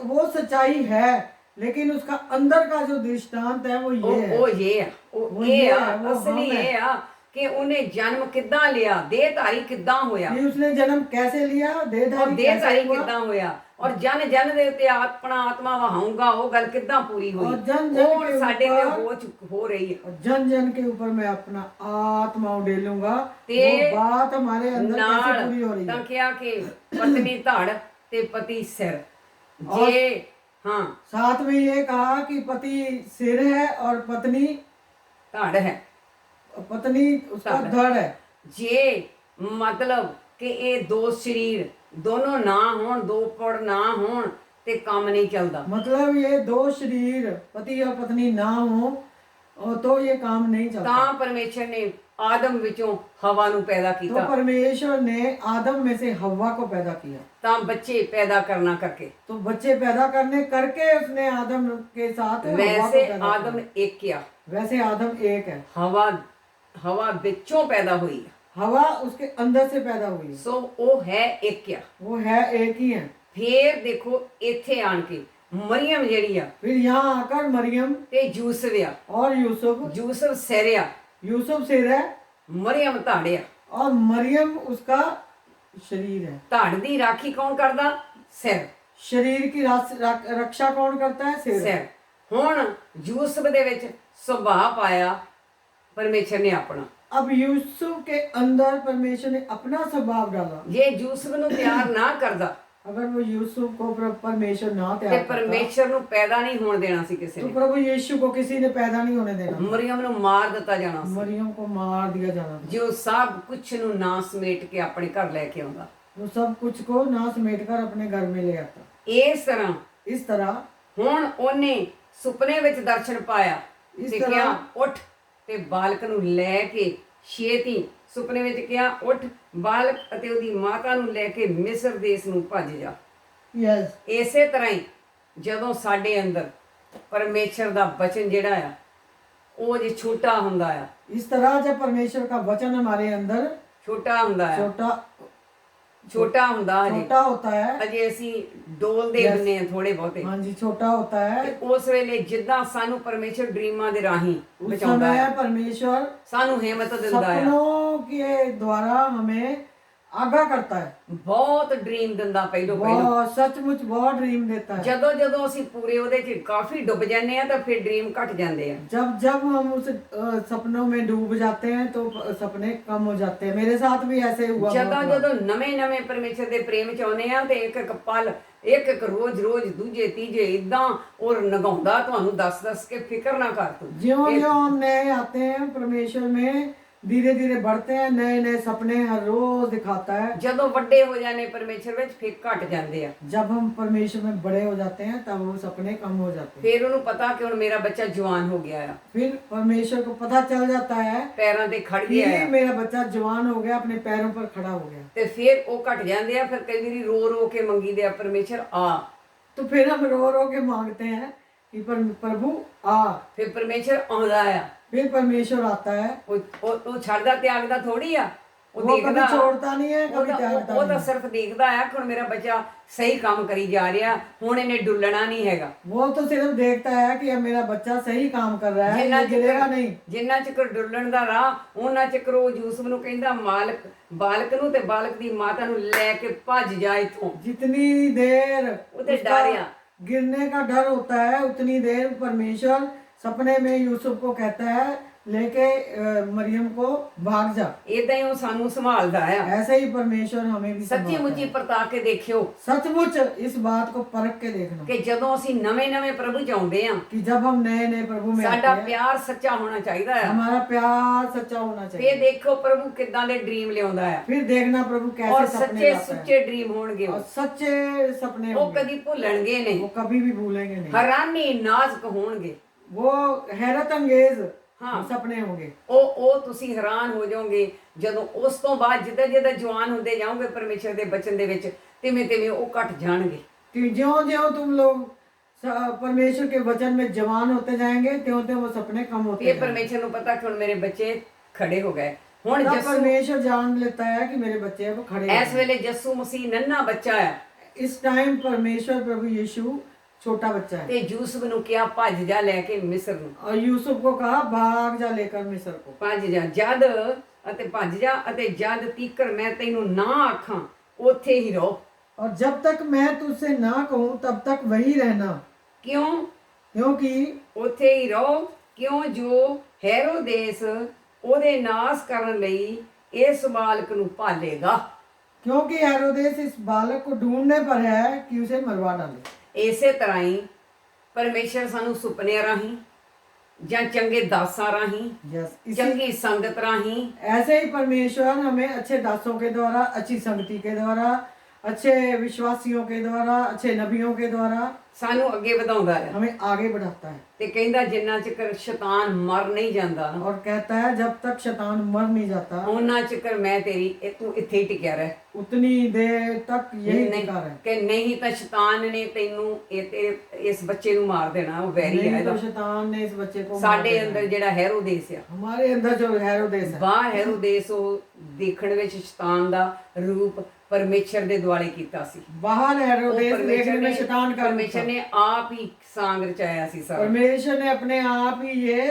वो सच्चाई है, लेकिन उसका अंदर का जो दृष्टांत है वो ये है। ਉਹ ਇਹ ਆ, ਉਹ ਉਹ ਇਹ ਇਹ ਆ, ਹੈ, ਉਹ ਅਸਲੀ ਹਮ ਹੈ। ਇਹ ਆ ਕਿ ਉਹਨੇ ਜਨਮ ਕਿੱਦਾਂ ਲਿਆ, ਦੇਹਧਾਰੀ ਕਿੱਦਾਂ ਹੋਇਆ, कि उसने जन्म कैसे लिया, ਔਰ देहधारी ਦੇਹਧਾਰੀ कैसे हुआ, ਕਿੱਦਾਂ ਹੋਇਆ, ਔਰ ਜਨ ਜਨ ਦੇ ਉੱਤੇ ਆਪਣਾ ਆਤਮਾ ਵਹਾਊਂਗਾ, ਉਹ ਗੱਲ ਕਿੱਦਾਂ ਪੂਰੀ ਹੋਈ, ਔਰ ਜਨ ਜਨ ਉਹ ਕੇ ਸਾਡੇ ਤੇ ਉੱਪਰ- ਹੋ ਰਹੀ ਹੈ। और जन जन के ऊपर मैं अपना आत्मा उडेलूंगा। ते वो बात हमारे अंदर कैसे ਨਾਲ पूरी हो रही ਤਾਂ है। ਕਿਹਾ ਕਿ ਪਤਨੀ ਧੜ ਤੇ ਪਤੀ ਸਿਰ। ਜੇ ਹਾਂ साथ में ये कहा कि पति सिर है और पत्नी ਧੜ ਹੈ, उसका धड़। धड़ है। ਜੇ ਮਤਲਬ ਕਿ ਇਹ ਦੋ ਸਰੀਰ ਦੋਨੋਂ ਨਾ ਹੋਣ, ਦੋ ਪੜ ਨਾ ਹੋਣ ਤੇ ਕੰਮ ਨਹੀਂ ਚੱਲਦਾ। मतलब ये दो शरीर पति और पत्नी ना हो और तो ये काम नहीं चलता। ਤਾਂ ਪਰਮੇਸ਼ਰ ਨੇ ਆਦਮ ਵਿੱਚੋਂ ਹਵਾ ਨੂੰ ਪੈਦਾ तो ਕੀਤਾ, परमेश्वर ने आदम में से हव्वा को पैदा किया। ਤਾਂ ਬੱਚੇ ਪੈਦਾ ਕਰਨਾ ਕਰਕੇ। तो बच्चे पैदा करने करके उसने आदम के साथ हव्वा को ਵੈਸੇ पैदा ਆਦਮ किया। ਇੱਕ ਆ, वैसे आदम एक है, ਹਵਾ ਵਿੱਚੋਂ ਪੈਦਾ ਹੋਈ ਆ, हवा उसके अंदर से पैदा हुई है। ਸੋ ਉਹ ਹੈ ਇੱਕ ਆ। वो है एक ही है। ਫੇਰ ਦੇਖੋ ਇੱਥੇ ਆਣ ਕੇ ਮਰੀਮ ਜਿਹੜੀ ਆ फिर यहाँ आकर मरियम ਤੇ ਯੂਸਫ ਆ, और यूसुफ, ਯੂਸਫ ਸਿਰ ਆ, यूसुफ सिर है ਮਰੀਮ ਧੜ ਆ। और मरियम उसका शरीर है। ਧੜ ਦੀ ਰਾਖੀ ਕੌਣ ਕਰਦਾ? ਸਿਰ। शरीर की रक्षा कौन करता है? सिर। ਸਿਰ। ਹੁਣ ਯੂਸਫ ਦੇ ਵਿੱਚ ਸੁਭਾਅ ਪਾਇਆ ਪਰਮੇਸ਼ਰ ਨੇ ਆਪਣਾ। अब यूसुफ के अंदर परमेश्वर ने अपना स्वभाव डाला। ਜੇ ਯੂਸਫ ਨੂੰ ਪਿਆਰ ਨਾ ਕਰਦਾ अगर वो यूसुफ को परमेश्वर ना ਤੇ त्याग करता, ਪਰਮੇਸ਼ਰ ਨੂੰ ਪੈਦਾ ਨਹੀਂ ਹੋਣ ਦੇਣਾ ਸੀ ਕਿਸੇ तो ਨੇ। प्रभु यीशु को किसी ने पैदा नहीं होने देना। ਮਰੀਮ ਨੂੰ ਮਾਰ ਦਿੱਤਾ ਜਾਣਾ ਸੀ, मरियम को मार दिया जाना था। ਜੋ ਸਭ ਕੁਝ ਨੂੰ ਨਾ ਸਮੇਟ ਕੇ ਆਪਣੇ ਘਰ ਲੈ ਕੇ ਆਉਂਦਾ। वो सब कुछ को ना समेट कर अपने घर में ले आता। ਇਸ ਤਰ੍ਹਾਂ इस तरह ਹੁਣ ਉਹਨੇ ਸੁਪਨੇ ਵਿੱਚ ਦਰਸ਼ਨ ਪਾਇਆ ਇਸ ਤੇ ਤਰ੍ਹਾਂ- ਕਿਹਾ ਉੱਠ ਤੇ ਬਾਲਕ ਨੂੰ ਲੈ ਕੇ ਛੇਤੀ, ਸੁਪਨੇ ਵਿੱਚ ਕਿਹਾ ਉੱਠ ਬਾਲਕ ਅਤੇ ਉਹਦੀ ਮਾਤਾ ਨੂੰ ਲੈ ਕੇ ਮਿਸਰ ਦੇਸ਼ ਨੂੰ ਭੱਜ ਜਾ। यस, ਇਸੇ ਤਰ੍ਹਾਂ ਹੀ ਜਦੋਂ ਸਾਡੇ ਅੰਦਰ ਪਰਮੇਸ਼ਰ ਦਾ ਬਚਨ ਜਿਹੜਾ ਆ ਉਹ ਜੇ ਛੋਟਾ ਹੁੰਦਾ ਆ, इस तरह जब परमेश्वर का वचन हमारे अंदर ਛੋਟਾ ਹੁੰਦਾ ਆ, छोटा ਛੋਟਾ ਹੁੰਦਾ ਹਜੇ, छोटा होता है। ਅਜੇ ਅਸੀਂ ਡੋਲਦੇ Yes. ਹੁੰਦੇ ਆ ਥੋੜੇ ਬਹੁਤੇ। हाँ जी, छोटा होता है। ਤੇ ਉਸ ਵੇਲੇ ਜਿੱਦਾਂ ਸਾਨੂੰ ਪਰਮੇਸ਼ਰ ਡਰੀਮਾਂ ਦੇ ਰਾਹੀਂ उस ਬਚਾਉਂਦਾ समय ਆ, परमेश्वर ਸਾਨੂੰ ਹਿੰਮਤ ਦਿੰਦਾ ਆ, सपनों के द्वारा हमें आगाह करता है। ਬਹੁਤ ਡ੍ਰੀਮ ਦਿੰਦਾ ਪਹਿਲੋਂ। बहुत सचमुच बहुत ड्रीम देता है। ਜਦੋਂ ਜਦੋਂ ਅਸੀਂ ਪੂਰੇ ਉਹਦੇ 'ਚ ਕਾਫੀ ਡੁੱਬ ਜਾਂਦੇ ਆ ਤਾਂ ਫਿਰ ਡ੍ਰੀਮ ਘਟ ਜਾਂਦੇ ਆ। जब जब हम उस सपनों में डूब जाते हैं तो सपने कम हो जाते हैं। मेरे साथ भी ऐसे हुआ। ਜਦੋਂ बहुत बार। ਜਦੋਂ ਨਵੇਂ ਨਵੇਂ ਪਰਮੇਸ਼ਰ ਦੇ ਪ੍ਰੇਮ 'ਚ ਆਉਂਦੇ ਆ ਤੇ ਇੱਕ ਇੱਕ ਪਲ, ਇੱਕ ਇੱਕ ਰੋਜ਼ ਦੂਜੇ ਤੀਜੇ ਇਦਾਂ ਔਰ ਨਗਾਉਂਦਾ ਤੁਹਾਨੂੰ ਦੱਸ ਕੇ ਫਿਕਰ ਨਾ ਕਰ ਤੂੰ। ज्यों ज्यों हम नए आते हैं परमेश्वर में, धीरे धीरे बढ़ते हैं, नए नए सपने हर रोज दिखाता है। ਜਦੋਂ ਵੱਡੇ ਹੋ ਜਾਣੇ ਪਰਮੇਸ਼ਰ ਵਿੱਚ ਫਿਰ ਘਟ ਜਾਂਦੇ ਆ। जब हम परमेश्वर में बड़े हो जाते हैं तब वो सपने कम हो जाते हैं। ਫਿਰ ਉਹਨੂੰ पता कि ਹੁਣ ਮੇਰਾ ਬੱਚਾ ਜਵਾਨ ਹੋ ਗਿਆ ਆ, फिर परमेश्वर को पता चल जाता है ਪੈਰਾਂ ਤੇ ਖੜ कि ਗਿਆ ਆ, मेरा बच्चा जवान हो गया, अपने पैरों पर खड़ा हो गया। ਤੇ ਫਿਰ ਉਹ ਘਟ ਜਾਂਦੇ ਆ। ਫਿਰ ਕਈ ਵਾਰੀ ਰੋ ਰੋ ਕੇ ਮੰਗੀਦੇ ਆ, ਪਰਮੇਸ਼ਰ ਆ। तो फिर हम रो रो के मांगते हैं कि प्रभु आ। ਫਿਰ ਪਰਮੇਸ਼ਰ ਆਉਂਦਾ ਆ। फिर परमेश्वर आता है। ਉਹ ਛੱਡਦਾ ਤਿਆਗਦਾ ਥੋੜੀ ਆ, ਉਹ वो कभी ਦੇਖਦਾ, छोड़ता नहीं है, कभी त्यागता ਉਹ ਤਾਂ नहीं। ਸਿਰਫ ਦੇਖਦਾ ਆ ਕਿ ਹੁਣ ਮੇਰਾ ਬੱਚਾ ਸਹੀ ਕੰਮ ਕਰੀ ਜਾ ਰਿਹਾ, ਹੁਣ ਇਹਨੇ ਡੁੱਲਣਾ ਨਹੀਂ ਹੈਗਾ। वो तो सिर्फ देखता है कि अब मेरा बच्चा सही काम कर रहा है, ਜਿੰਨਾ ये गिरेगा ਚਿਰ नहीं। ਜਿੰਨਾ ਚਿਰ ਡੁੱਲਣ ਦਾ ਰਾਹ, ਉਹਨਾਂ ਚਿਰ ਉਹ ਯੂਸਫ ਨੂੰ ਕਹਿੰਦਾ ਮਾਲਕ ਬਾਲਕ ਨੂੰ ਤੇ ਬਾਲਕ ਦੀ ਮਾਤਾ ਨੂੰ ਲੈ ਕੇ ਭੱਜ ਜਾ ਇਥੋਂ। जितनी देर उधर उसका डर या। गिरने का डर होता है, उतनी देर परमेश्वर सपने में यूसुफ को कहता है लेके मरियम को भाग जा। ਇਦਾਂ ਹੀ ਉਹ ਸਾਨੂੰ ਸੰਭਾਲਦਾ ਆ। ऐसे ही परमेश्वर हमें भी ਸੱਚੀ संभालता ਮੁੱਚੀ है। ਪਰਤਾ ਕੇ ਦੇਖਿਓ सचमुच इस बात को परख के देखना ਕਿ ਜਦੋਂ ਅਸੀਂ ਨਵੇਂ ਪ੍ਰਭੂ ਚ ਆਉਂਦੇ ਆ, कि जब हम नए नए प्रभु में ਸਾਡਾ आते हैं, ਪਿਆਰ ਸੱਚਾ ਹੋਣਾ ਚਾਹੀਦਾ ਆ। हमारा प्यार सच्चा होना ਫੇਰ चाहिए। ਦੇਖੋ ਪ੍ਰਭੂ ਕਿੱਦਾਂ ਦੇ ਡ੍ਰੀਮ ਲਿਆਉਂਦਾ ਆ, फिर देखना प्रभु ਔਰ कैसे सपने ਸੱਚੇ लाता है। ਸੁੱਚੇ ਡ੍ਰੀਮ ਹੋਣਗੇ। और सच्चे सपने ਉਹ होंगे, ਕਦੀ ਭੁੱਲਣਗੇ ਨਹੀਂ, वो कभी भी भूलेंगे नहीं। ਹੈਰਾਨੀ ਨਾਜ਼ਕ ਹੋਣਗੇ। वो हैरत अंगेज हाँ। सपने होंगे। ਉਹ ਤੁਸੀਂ ਹੈਰਾਨ ਹੋ ਜਾਓਗੇ ਜਦੋਂ ਉਸ ਤੋਂ ਬਾਅਦ ਜਿੱਦਾਂ ਜਿੱਦਾਂ ਜਵਾਨ ਹੁੰਦੇ ਜਾਓਗੇ ਪਰਮੇਸ਼ਰ ਦੇ ਬਚਨ ਦੇ ਵਿੱਚ, ਤਿਵੇਂ ਤਿਵੇਂ ਉਹ ਘਟ ਜਾਣਗੇ। कि ज्यों ज्यों तुम लोग परमेश्वर के वचन में जवान होते जाएंगे, त्यों त्यों वो सपने कम होते ਇਹ जाएंगे। ਪਰਮੇਸ਼ਰ ਨੂੰ ਪਤਾ ਕਿ ਹੁਣ ਮੇਰੇ ਬੱਚੇ ਖੜੇ ਹੋ ਗਏ। ਹੁਣ तब ਜੱਸੂ परमेश्वर जान लेता है कि मेरे बच्चे अब खड़े हो ਇਸ गए। ਵੇਲੇ ਜੱਸੂ ਮਸੀਹ ਨੰਨਾ ਬੱਚਾ ਆ, इस टाइम परमेश्वर प्रभु यीशु छोटा बच्चा है। ਤੇ ਯੂਸਫ ਨੂੰ ਕਿਹਾ ਭੱਜ ਜਾ ਲੈ ਕੇ ਮਿਸਰ ਨੂੰ। और यूसुफ को कहा भाग जा लेकर मिस्र को। ਭੱਜ ਜਾ ਜਦ ਅਤੇ ਭੱਜ ਜਾ ਅਤੇ ਜਦ ਤੀਕਰ ਮੈਂ ਤੈਨੂੰ ਨਾ ਆਖਾਂ ਉੱਥੇ ਹੀ ਰਹੋ। और जब तक मैं तुझसे ना कहूँ तब तक वही रहना। ਕਿਉਂ क्योंकि ਉੱਥੇ ਹੀ ਰਹੋ? ਕਿਉਂ ਜੋ ਹੈਰੋਦੇਸ ਉਹਦੇ ਨਾਸ ਕਰਨ ਲਈ ਇਸ ਬਾਲਕ ਨੂੰ ਭਾਲੇਗਾ। क्योंकि हेरोदेस इस बालक को ढूंढने पर है कि उसे मरवा डाले। ਇਸੇ ਤਰ੍ਹਾਂ ਹੀ ਪਰਮੇਸ਼ਰ ਸਾਨੂੰ ਸੁਪਨੇ ਰਾਹੀਂ ਜਾਂ ਚੰਗੇ ਦਾਸਾਂ ਰਾਹੀਂ, यस, ਚੰਗੀ ਸੰਗਤ ਰਾਹੀਂ, ऐसे ही परमेश्वर हमें अच्छे दासों के द्वारा, अच्छी संगति के द्वारा, अच्छे विश्वासियों के द्वारा, अच्छे नबियों के द्वारा ਸਾਨੂੰ ਅੱਗੇ ਵਧਾਉਂਦਾ ਹੈ। हमें आगे बढ़ाता है। ਤੇ ਕਹਿੰਦਾ ਜਿੰਨਾ ਚਿਰ ਸ਼ੈਤਾਨ ਮਰ ਨਹੀਂ ਜਾਂਦਾ ਨਾ, और कहता है जब तक शैतान मर नहीं जाता ਉਹਨਾਂ ਚਿਰ ਮੈਂ ਤੂੰ ਇੱਥੇ ਹੀ ਟਿਕਿਆ ਰਹਿ। उतनी देर तक यही टिका रहे। ਕਿ ਨਹੀਂ ਤਾਂ ਸ਼ੈਤਾਨ ਨੇ ਤੈਨੂੰ ਇਸ ਬੱਚੇ ਨੂੰ ਮਾਰ ਦੇਣਾ। ਉਹ ਵੈਰੀ नहीं ਹੈ तो ਇਹਦਾ। शैतान ने इस बच्चे को मार ਸਾਡੇ देना है। ਅੰਦਰ ਜਿਹੜਾ ਹੈਰੋਦੇਸ ਆ, हमारे अंदर जो हेरोदेस है, ਬਾਹਰ ਹੈਰੋਦੇਸ ਉਹ ਦੇਖਣ ਵਿੱਚ ਸ਼ੈਤਾਨ ਦਾ ਰੂਪ ਪਰਮੇਸ਼ਰ ਦੇ ਦੁਆਲੇ ਕੀਤਾ ਸੀ। बाहर ਉਹ हेरोदेस ਪਰਮੇਸ਼ਰ देखने में ਨੇ शैतान का रूप ਪਰਮੇਸ਼ਰ था। ਨੇ ਆਪ ਹੀ सांग रचाया सी सारा। परमेश्वर ने अपने आप ही ये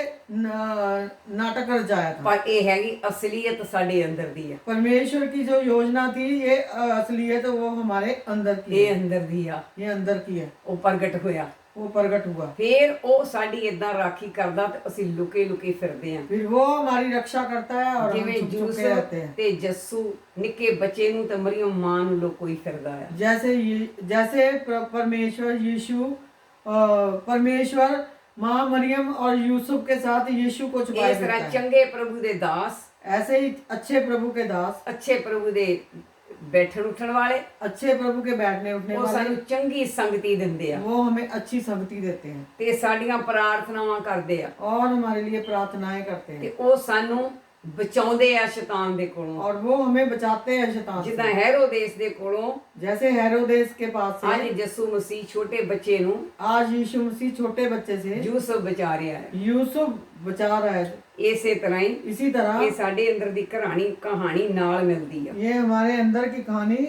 नाटक रचाया था। पर ये हैगी असलियत साडे अंदर दी है। परमेश्वर की जो योजना थी, ये असलियत वो हमारे अंदर की ये है। अंदर दी आ, ये अंदर की है, वो प्रगट होया। वो प्रगट हुआ। फिर वो साडी इदां राखी करदा ते असीं लुके लुके फिरदे हां। फिर वो हमारी रक्षा करता है और हम जिवें छुप छुप यूसुफ के रहते हैं। ते जस्सू निक्के बच्चे नूं ते मरियम मां नूं लुकोई फिरदा है। जैसे परमेश्वर यीशु, परमेश्वर माँ मरियम और यूसुफ के साथ यीशु को छुपाए इस तरह फिरता है। चंगे प्रभु दे दास, ऐसे ही अच्छे प्रभु के दास, अच्छे प्रभु दे बैठण उठण वाले, अच्छे प्रभु के बैठने उठने वो वाले, सानू चंगी संगति दिंदे आ वो हमें अच्छी संगति देते हैं ते साडीआं प्रार्थनावां करदे आ और हमारे लिए प्रार्थनाएं करते हैं। ते ओ सानू बचाउंदे आ शैतान दे कोलों। और वो हमें बचाते हैं शैतान से। जिद्दां हेरोदेस दे कोलों जैसे हेरोदेस के पास आज से यीशु मसीह छोटे बच्चे नूं आज यीशु मसीह छोटे बच्चे से यूसुफ बचा रहा है, यूसुफ बचा रहा है, इसे तरह ही इसी तरह ये साडे अंदर दी कहानी नाल मिलदी है। ये हमारे अंदर की कहानी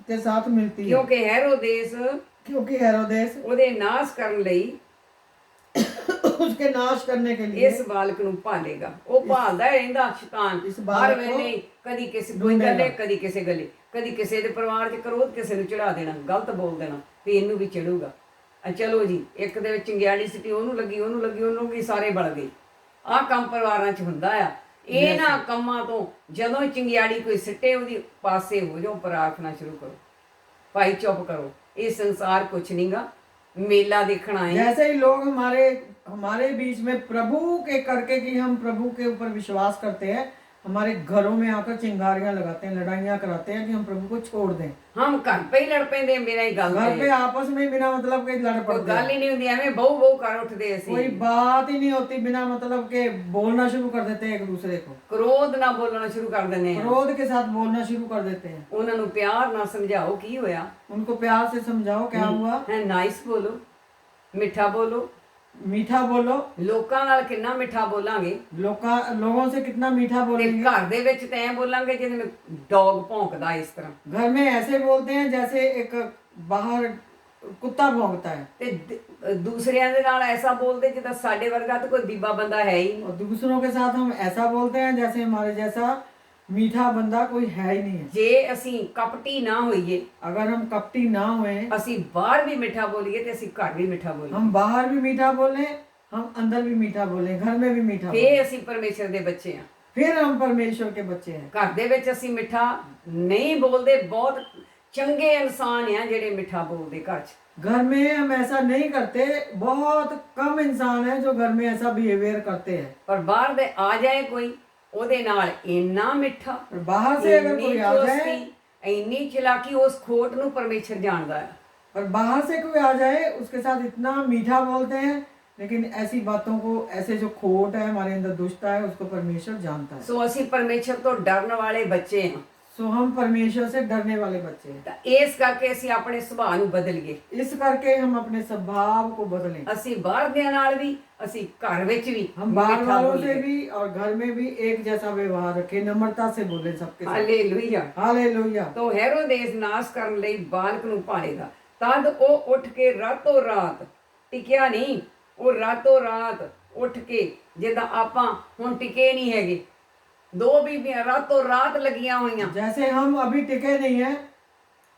के साथ मिलती है। क्योंकि हेरोदेस क्योंकि हेरोदेस ओदे नाश करन लई उसके नाश करने के लिए इस बालक ਨੂੰ ਭਾਲੇਗਾ। ਉਹ ਭਾਲਦਾ ਰਹਿੰਦਾ ਸ਼ੈਤਾਨ ਇਸ ਹਰ ਬਾਲਕ ਨੂੰ ਵੇਲੇ, ਕਦੀ ਕਿਸੇ ਕੋਈ ਢੂੰਡੇਗਾ। ਗੱਲੇ, ਕਦੀ ਕਿਸੇ ਗੱਲੇ, ਕਦੀ ਕਿਸੇ ਦੇ ਪਰਿਵਾਰ 'ਚ ਕਰੋਧ ਕਿਸੇ ਨੂੰ ਚੜਾ ਦੇਣਾ, ਗਲਤ ਬੋਲ ਦੇਣਾ ਤੇ ਇਹਨੂੰ ਵੀ ਚੜੂਗਾ। ਚਲੋ ਜੀ, ਇੱਕ ਦੇ ਵਿੱਚ ਚੰਗਿਆੜੀ ਸਿੱਟੀ, ਉਹਨੂੰ ਲੱਗੀ, ਸਾਰੇ ਬਲ ਗਏ। ਆਹ ਕੰਮ ਪਰਿਵਾਰਾਂ 'ਚ ਹੁੰਦਾ ਆ। ਇਹਨਾਂ ਕੰਮਾਂ ਤੋਂ ਜਦੋਂ ਹੀ ਚੰਗਿਆੜੀ ਕੋਈ ਸਿੱਟੇ, ਉਹਦੀ ਪਾਸੇ ਹੋ ਜਾਓ, ਪ੍ਰਾਰਥਨਾ ਸ਼ੁਰੂ ਕਰੋ। ਭਾਈ ਚੁੱਪ ਕਰੋ, ਇਹ ਸੰਸਾਰ ਕੁਛ ਨਹੀਂਗਾ, मेला देखना है। जैसे ही लोग हमारे बीच में प्रभु के करके कि हम प्रभु के ऊपर विश्वास करते हैं, हमारे घरों में आकर चिंगारियां लगाते हैं, लड़ाइयां कराते हैं कि हम प्रभु को छोड़ दें। हम घर पे ही लड़ पैंदे मेरा ही गल घर पे ते आपस में बिना मतलब के लड़ कोई पड़ते गल हैं, ही नहीं हुंदी एवें बहु बहु कर उठदे कोई ਅਸੀਂ बात ही नहीं होती, बिना मतलब के बोलना शुरू कर देते हैं एक दूसरे को, क्रोध ना बोलना शुरू कर दिंदे आ क्रोध के साथ बोलना शुरू कर देते हैं। ਉਹਨਾਂ ਨੂੰ ਪਿਆਰ ਨਾਲ ਸਮਝਾਓ ਕੀ ਹੋਇਆ उनको प्यार से समझाओ क्या हुआ, ਹੈ ਨਾਈਸ ਬੋਲੋ ਮਿੱਠਾ ਬੋਲੋ मीठा बोलो। ਲੋਕਾਂ ਨਾਲ ਕਿੰਨਾ ਮਿੱਠਾ ਬੋਲਾਂਗੇ लोगों से कितना मीठा ਤੇ बोलेंगे। ਘਰ ਦੇ ਵਿੱਚ ਤਾਂ ਐਂ ਬੋਲਾਂਗੇ ਜਿਵੇਂ ਡੌਗ ਭੌਂਕਦਾ ਇਸ ਤਰ੍ਹਾਂ घर में ऐसे बोलते हैं जैसे एक बाहर कुत्ता भौंकता है, ਤੇ ਦੂਸਰਿਆਂ ਦੇ ਨਾਲ ਐਸਾ ਬੋਲਦੇ ਜਿੱਦਾਂ ਸਾਡੇ ਵਰਗਾ ਤਾਂ ਕੋਈ ਬੀਬਾ ਬੰਦਾ ਹੈ ਹੀ ਨਹੀਂ और दूसरों के साथ हम ऐसा बोलते हैं जैसे हमारे जैसा मीठा बंदा कोई है ही नहीं है। ਜੇ ਅਸੀਂ ਕਪਟੀ ਨਾ ਹੋਈਏ अगर हम कपटी ना हुए, ਅਸੀਂ ਬਾਹਰ ਵੀ ਮਿੱਠਾ ਬੋਲੀਏ ਤੇ ਅਸੀਂ ਘਰ ਵੀ ਮਿੱਠਾ ਬੋਲੀਏ हम बाहर भी मीठा बोलें, हम अंदर भी मीठा बोलें, घर में भी मीठा बोलें, ਫੇਰ ਅਸੀਂ ਪਰਮੇਸ਼ਰ ਦੇ ਬੱਚੇ ਆ फिर हम परमेश्वर के बच्चे हैं। ਘਰ ਦੇ ਵਿੱਚ ਅਸੀਂ ਮਿੱਠਾ ਨਹੀਂ ਬੋਲਦੇ ਬਹੁਤ ਚੰਗੇ ਇਨਸਾਨ ਆ ਜਿਹੜੇ ਮਿੱਠਾ ਬੋਲਦੇ ਘਰ 'ਚ घर में हम ऐसा नहीं करते, बहुत कम इंसान है जो घर में ऐसा बिहेवियर करते हैं। ਪਰ ਬਾਹਰ ਦੇ ਆ ਜਾਏ ਕੋਈ ਉਹਦੇ ਨਾਲ ਇੰਨਾ ਮਿੱਠਾ और बाहर से अगर ਇੰਨੀ कोई आ जाए, ਚੁਸਤੀ, ਇੰਨੀ ਚਲਾਕੀ ਉਸ ਖੋਟ ਨੂੰ ਪਰਮੇਸ਼ਰ ਜਾਣਦਾ ਹੈ और बाहर से कोई आ जाए उसके साथ इतना मीठा बोलते हैं, लेकिन ऐसी बातों को, ऐसे जो खोट है हमारे अंदर दुष्टता है, उसको परमेश्वर जानता है। ਸੋ ਅਸੀਂ ਪਰਮੇਸ਼ਰ ਤੋਂ ਡਰਨ ਵਾਲੇ ਬੱਚੇ ਹਾਂ सो हम परमेश्वर से डरने वाले बच्चे हैं। ਤਾਂ ਇਸ ਕਰਕੇ ਅਸੀਂ ਆਪਣੇ ਸੁਭਾਅ ਨੂੰ ਬਦਲੀਏ इस करके हम अपने स्वभाव को बदलें। ਅਸੀਂ ਬਾਹਰ ਦੇ ਨਾਲ ਵੀ ਅਸੀਂ ਘਰ ਵਿੱਚ ਵੀ हम बाहर ਮਿੱਠਾ वालों से ਬੋਲੀਏ। भी और घर में भी एक जैसा व्यवहार रखें, नम्रता से बोलें सबके साथ। Hallelujah hallelujah. ਤੋ ਹੈਰੋਦੇਸ ਨਾਸ ਕਰਨ ਲਈ ਬਾਲਕ ਨੂੰ ਭਾਲੇਗਾ ਤਦ ਉਹ ਉੱਠ ਕੇ ਰਾਤੋਂ ਰਾਤ ਟਿਕਿਆ ਨਹੀਂ, ਉਹ ਰਾਤੋਂ ਰਾਤ ਉੱਠ ਕੇ ਜਿੱਦਾਂ ਆਪਾਂ ਹੁਣ ਟਿਕੇ ਨਹੀਂ ਹੈਗੇ, ਦੋ ਬੀਬੀਆਂ ਰਾਤੋਂ ਰਾਤ ਲੱਗੀਆਂ ਹੋਈਆਂ जैसे हम अभी टिके नहीं है,